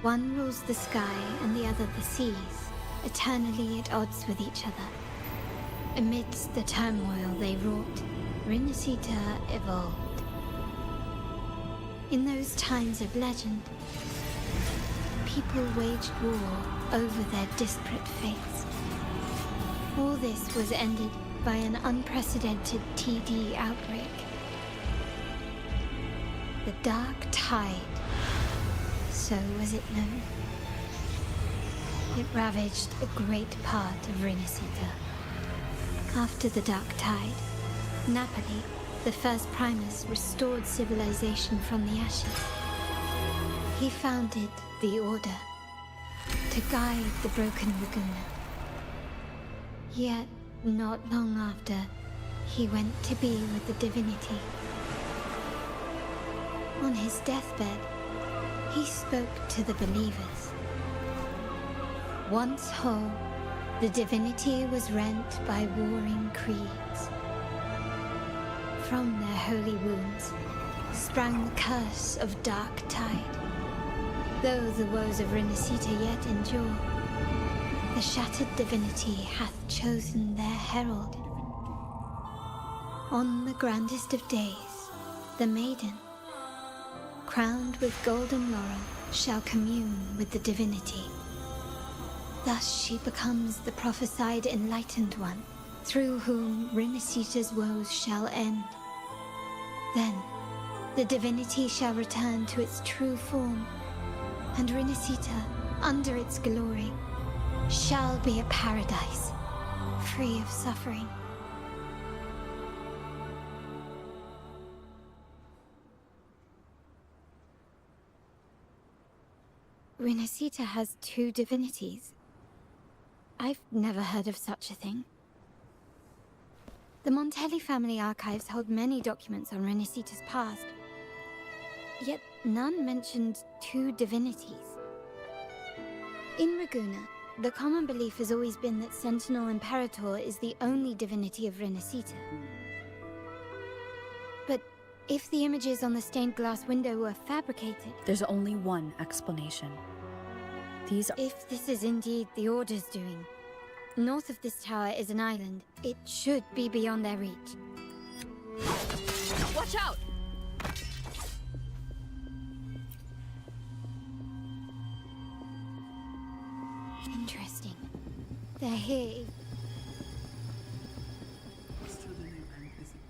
[SPEAKER 2] One rules the sky and the other the seas, eternally at odds with each other. Amidst the turmoil they wrought, Rinascita evolved. In those times of legend, people waged war over their disparate fates. All this was ended by an unprecedented TD outbreak. The Dark Tide, so was it known. It ravaged a great part of Rinascita. After the Dark Tide, Napoli, the first Primus, restored civilization from the ashes. He founded the Order to guide the broken Laguna. Yet, not long after, he went to be with the divinity. On his deathbed, he spoke to the believers. Once whole, the divinity was rent by warring creeds. From their holy wounds sprang the curse of dark tide. Though the woes of Renacita yet endure, the shattered divinity hath chosen their herald. On the grandest of days, the maiden, crowned with golden laurel, shall commune with the divinity. Thus she becomes the prophesied enlightened one, through whom Renacita's woes shall end. Then, the divinity shall return to its true form, and Renacita, under its glory, shall be a paradise, free of suffering. Renacita has two divinities. I've never heard of such a thing. The Montelli family archives hold many documents on Renacita's past, yet none mentioned two divinities. In Ragusa, the common belief has always been that Sentinel Imperator is the only divinity of Renacita. But if the images on the stained glass window were fabricated...
[SPEAKER 7] There's only one explanation.
[SPEAKER 2] If this is indeed the Order's doing, north of this tower is an island. It should be beyond their reach.
[SPEAKER 7] Watch out!
[SPEAKER 2] Interesting. They're here.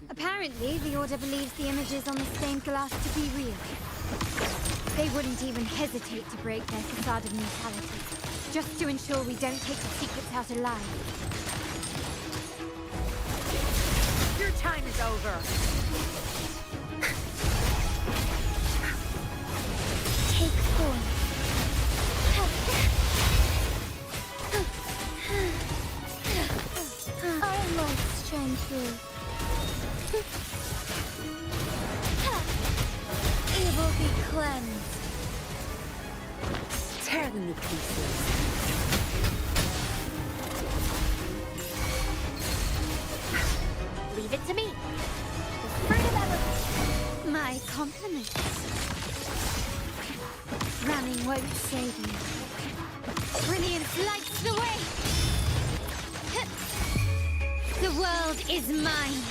[SPEAKER 2] Apparently, the Order believes the images on the stained glass to be real. They wouldn't even hesitate to break their facade of neutrality, just to ensure we don't take the secrets out alive.
[SPEAKER 11] Your time is over.
[SPEAKER 10] Take form. Our lights shine through. Evil be cleansed.
[SPEAKER 11] Tear them to pieces.
[SPEAKER 10] Leave it to me. The fruit of evolution.
[SPEAKER 2] My compliments. Ramming won't save you. Brilliance lights the way! The world is mine!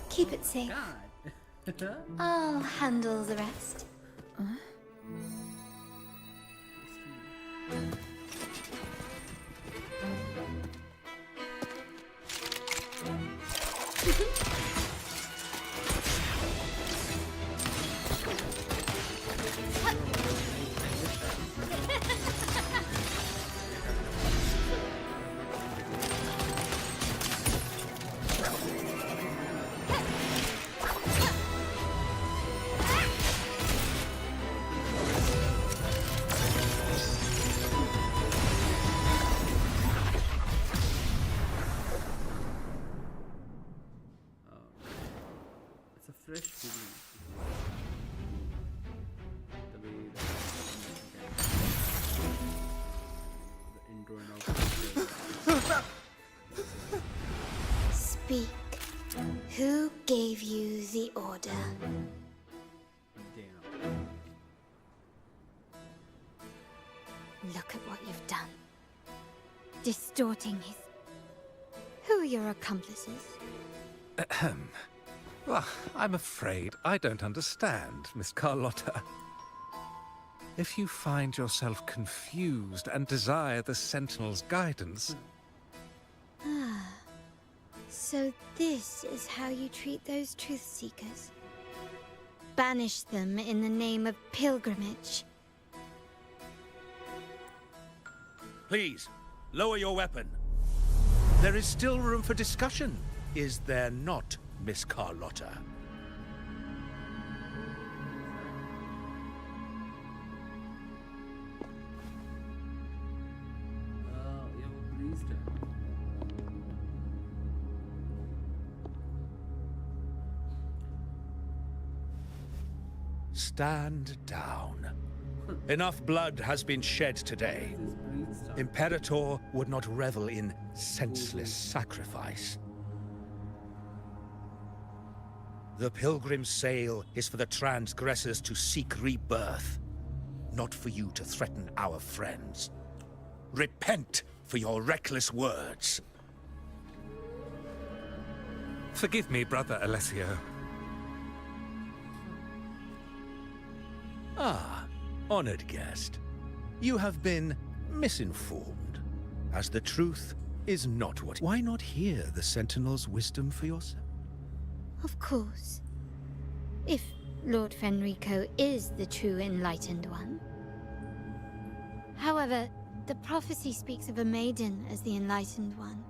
[SPEAKER 2] Keep it safe. I'll handle the rest.
[SPEAKER 1] It's a fresh feeling. The way the intro and outro.
[SPEAKER 2] Speak. Who gave you the order?
[SPEAKER 1] Damn.
[SPEAKER 2] Look at what you've done. Distorting his... Who are your accomplices?
[SPEAKER 9] Ahem. Well, I'm afraid I don't understand, Miss Carlotta. If you find yourself confused and desire the Sentinel's guidance...
[SPEAKER 2] Ah. So this is how you treat those truth seekers. Banish them in the name of pilgrimage.
[SPEAKER 12] Please, lower your weapon. There is still room for discussion, is there not, Miss Carlotta?
[SPEAKER 1] Yeah, please tell.
[SPEAKER 12] Stand down. Enough blood has been shed today. Imperator would not revel in senseless sacrifice. The pilgrim's sail is for the transgressors to seek rebirth, not for you to threaten our friends. Repent for your reckless words.
[SPEAKER 9] Forgive me, Brother Alessio.
[SPEAKER 12] Ah, honored guest. You have been misinformed, as the truth is not what... Why not hear the Sentinel's wisdom for yourself?
[SPEAKER 2] Of course. If Lord Fenrico is the true enlightened one. However, the prophecy speaks of a maiden as the enlightened one.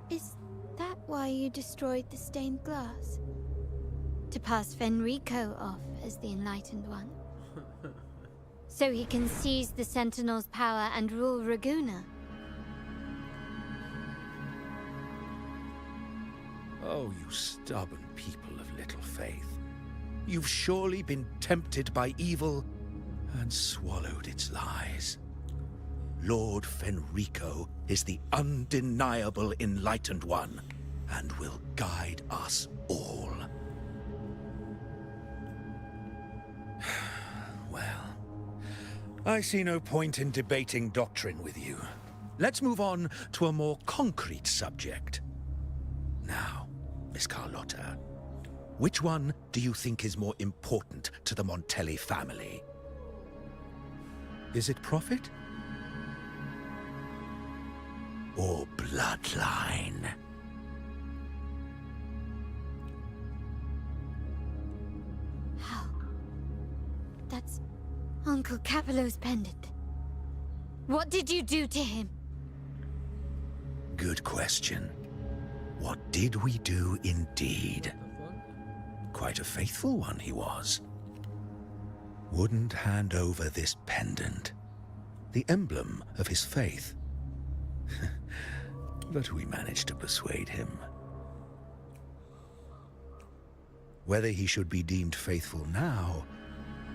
[SPEAKER 2] Is that why you destroyed the stained glass? To pass Fenrico off as the enlightened one? So he can seize the Sentinel's power and rule Raguna?
[SPEAKER 12] Oh, you stubborn people of little faith. You've surely been tempted by evil and swallowed its lies. Lord Fenrico is the undeniable enlightened one and will guide us all. Well, I see no point in debating doctrine with you. Let's move on to a more concrete subject. Now, Miss Carlotta, which one do you think is more important to the Montelli family? Is it profit? Or bloodline?
[SPEAKER 2] How? That's Uncle Capello's pendant. What did you do to him?
[SPEAKER 12] Good question. What did we do indeed? Quite a faithful one he was. Wouldn't hand over this pendant, the emblem of his faith. But we managed to persuade him. Whether he should be deemed faithful now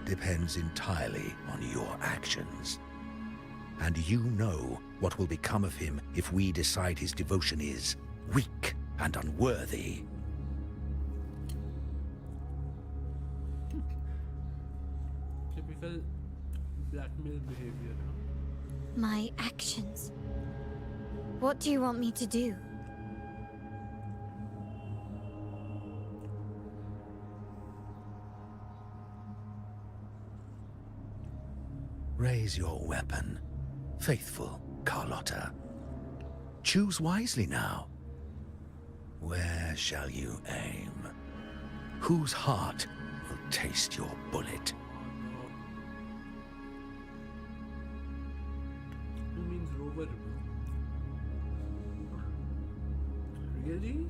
[SPEAKER 12] depends entirely on your actions. And you know what will become of him if we decide his devotion is weak and unworthy.
[SPEAKER 1] Typical blackmail behavior, huh?
[SPEAKER 2] My actions. What do you want me to do?
[SPEAKER 12] Raise your weapon, faithful Carlotta. Choose wisely now. Where shall you aim? Whose heart will taste your bullet?
[SPEAKER 1] Who means rover, bro? Really?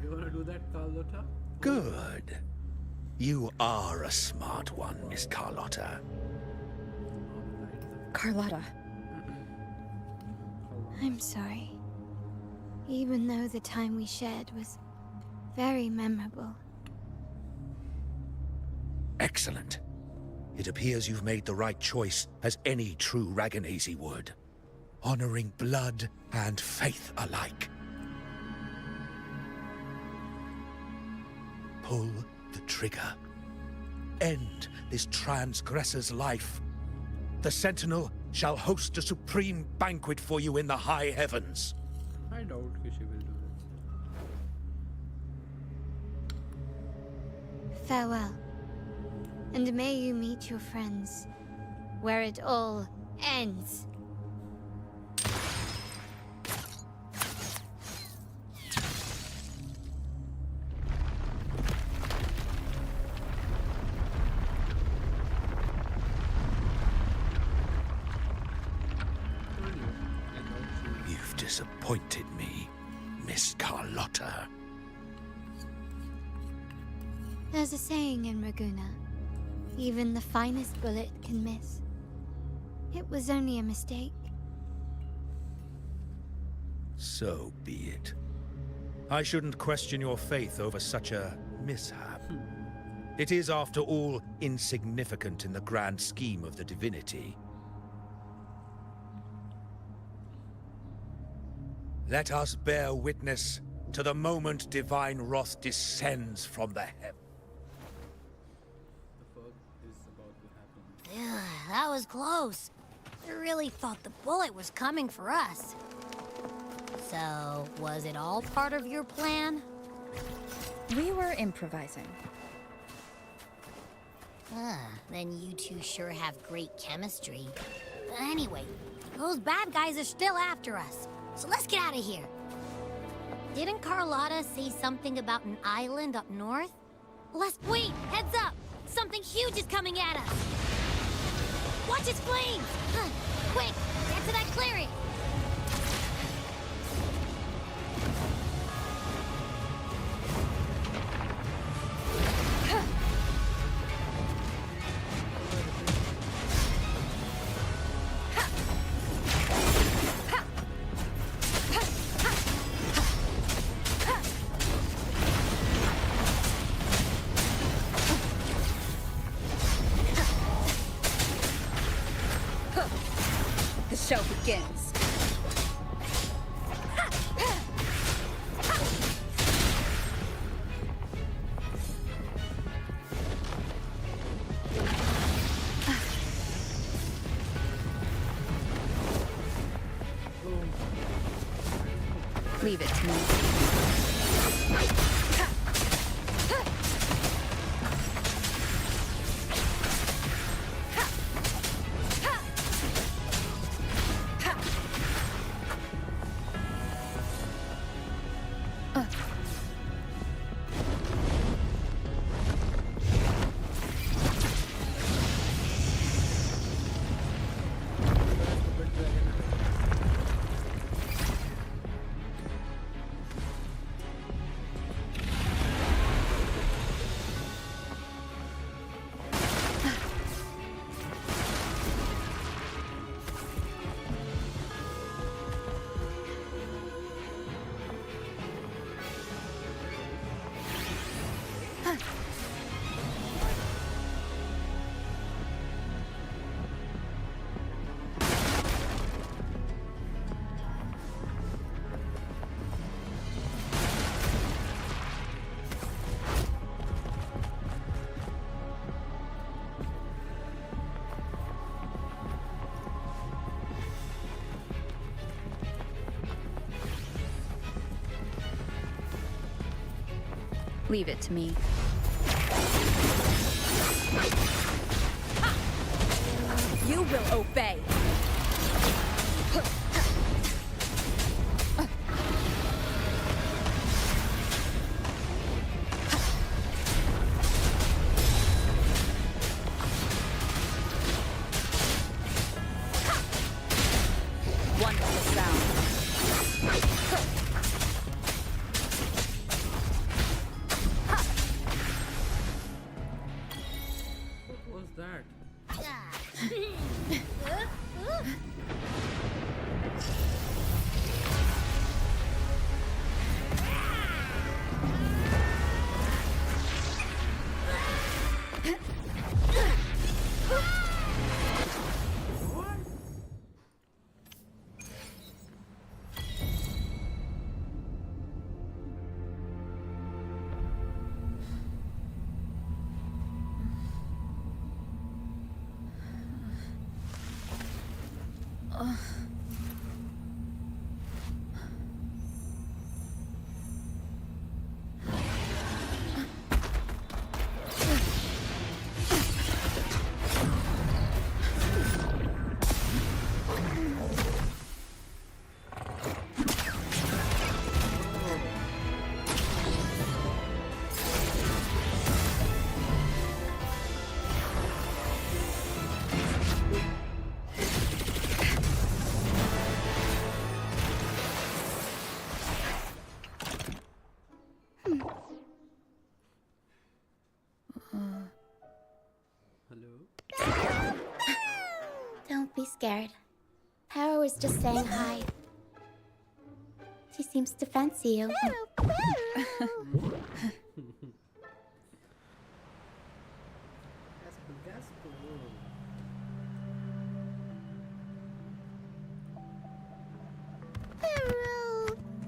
[SPEAKER 1] You wanna do that, Carlotta?
[SPEAKER 12] Good. You are a smart one, Miss Carlotta.
[SPEAKER 7] Carlotta.
[SPEAKER 2] I'm sorry. Even though the time we shared was very memorable.
[SPEAKER 12] Excellent. It appears you've made the right choice, as any true Ragganese would. Honoring blood and faith alike. Pull the trigger. End this transgressor's life. The Sentinel shall host a supreme banquet for you in the high heavens.
[SPEAKER 1] I doubt she will do that.
[SPEAKER 2] Farewell. And may you meet your friends where it all ends.
[SPEAKER 12] disappointed me, Miss Carlotta.
[SPEAKER 2] There's a saying in Raguna. Even the finest bullet can miss. It was only a mistake.
[SPEAKER 12] So be it. I shouldn't question your faith over such a mishap. It is, after all, insignificant in the grand scheme of the divinity. Let us bear witness to the moment divine wrath descends from the heavens.
[SPEAKER 1] The fuck is about to happen?
[SPEAKER 10] Ugh, that was close. I really thought the bullet was coming for us. So, was it all part of your plan?
[SPEAKER 7] We were improvising.
[SPEAKER 10] Then you two sure have great chemistry. But anyway, those bad guys are still after us. So let's get out of here. Didn't Carlotta say something about an island up north? Wait! Heads up! Something huge is coming at us! Watch its flames! Quick! Get to that clearing!
[SPEAKER 7] The show begins. Leave it to me. Leave it to me. You will obey. Wonderful sound.
[SPEAKER 1] What was that?
[SPEAKER 2] be scared. Paro is just saying hi. She seems to fancy you.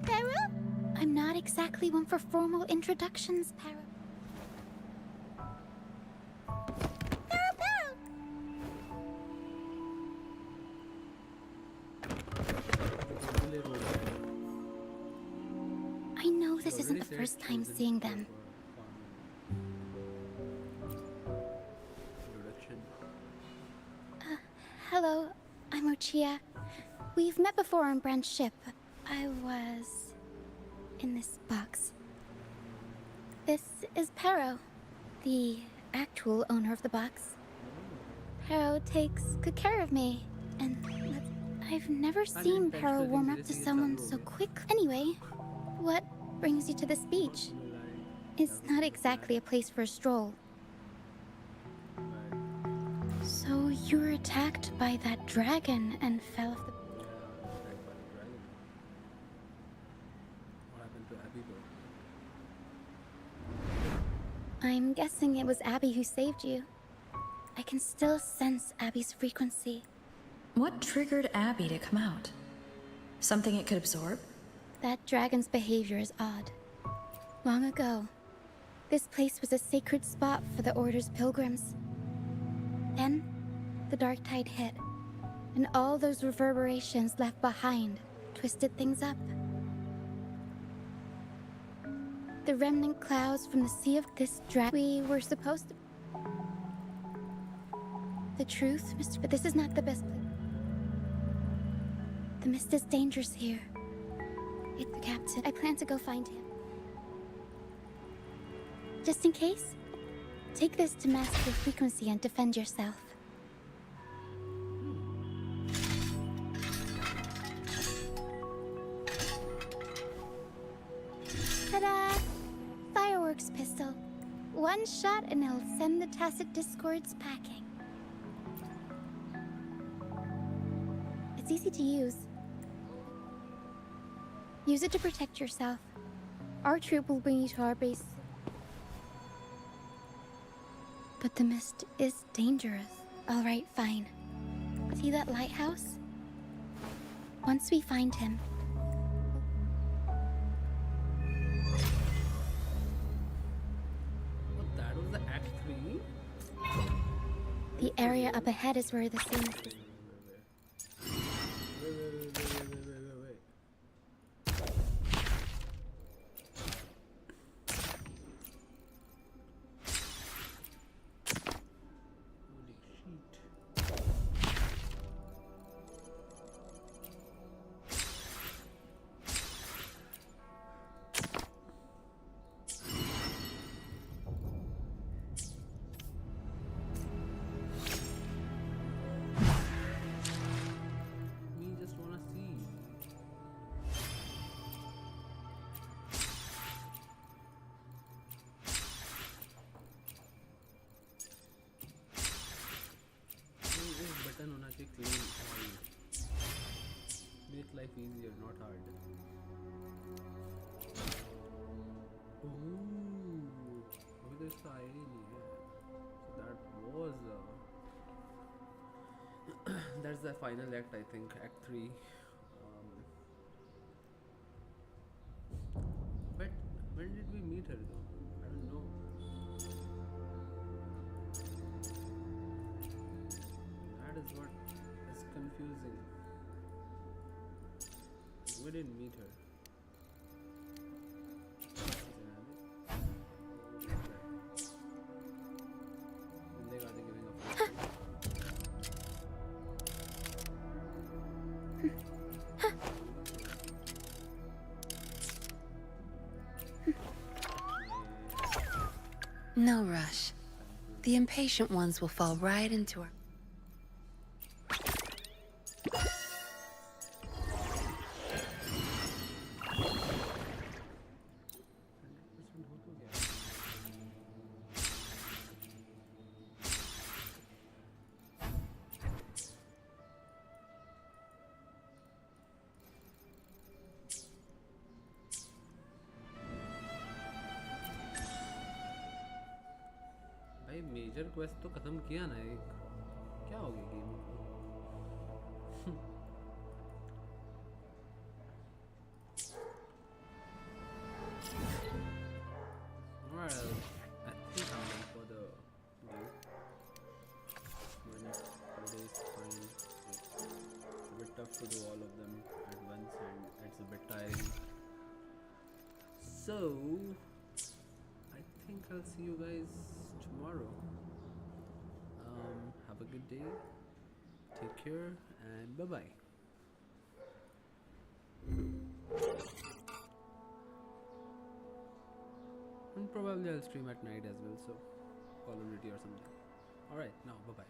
[SPEAKER 2] Paro? I'm not exactly one for formal introductions, Paro. I know this isn't the first time seeing them. Hello, I'm Ochia. We've met before on Brand's ship. I was in this box. This is Pero, the actual owner of the box. Pero takes good care of me, and I've never seen Pero warm up to someone so quick. Anyway, what brings you to this beach? It's not exactly a place for a stroll. So you were attacked by that dragon and fell off the...
[SPEAKER 1] What happened to Abby though?
[SPEAKER 2] I'm guessing it was Abby who saved you. I can still sense Abby's frequency.
[SPEAKER 7] What triggered Abby to come out? Something it could absorb?
[SPEAKER 2] That dragon's behavior is odd. Long ago, this place was a sacred spot for the Order's pilgrims. Then, the dark tide hit, and all those reverberations left behind twisted things up. The remnant clouds from the sea of this dragon we were supposed to... The truth, Mr. But this is not the best place. The mist is dangerous here. It's the captain. I plan to go find him. Just in case, take this to mask your frequency and defend yourself. Ta-da! Fireworks pistol. One shot and it'll send the Tacit Discords packing. It's easy to use. Use it to protect yourself. Our troop will bring you to our base. But the mist is dangerous. All right, fine. See that lighthouse? Once we find him...
[SPEAKER 1] What, that was the Act 3?
[SPEAKER 2] The area up ahead is where the scene is.
[SPEAKER 1] Clean all. Make life easier, not hard. Ooh, look at this irony. So that was that's the final act, I think, Act 3. But when did we meet her though? I don't know. That is what is confusing. We didn't meet her.
[SPEAKER 13] No rush. The impatient ones will fall right into our...
[SPEAKER 1] भाई major quest तो खत्म किया ना एक, क्या हो गया game को? Alright, I think I'm done for the game. Minute 4 days fine. It's a bit tough to do all of them at once and it's a bit tiring. So I think I'll see you guys tomorrow. Have a good day. Take care and bye bye. And probably I'll stream at night as well, so Call of Duty or something. Alright, now bye bye.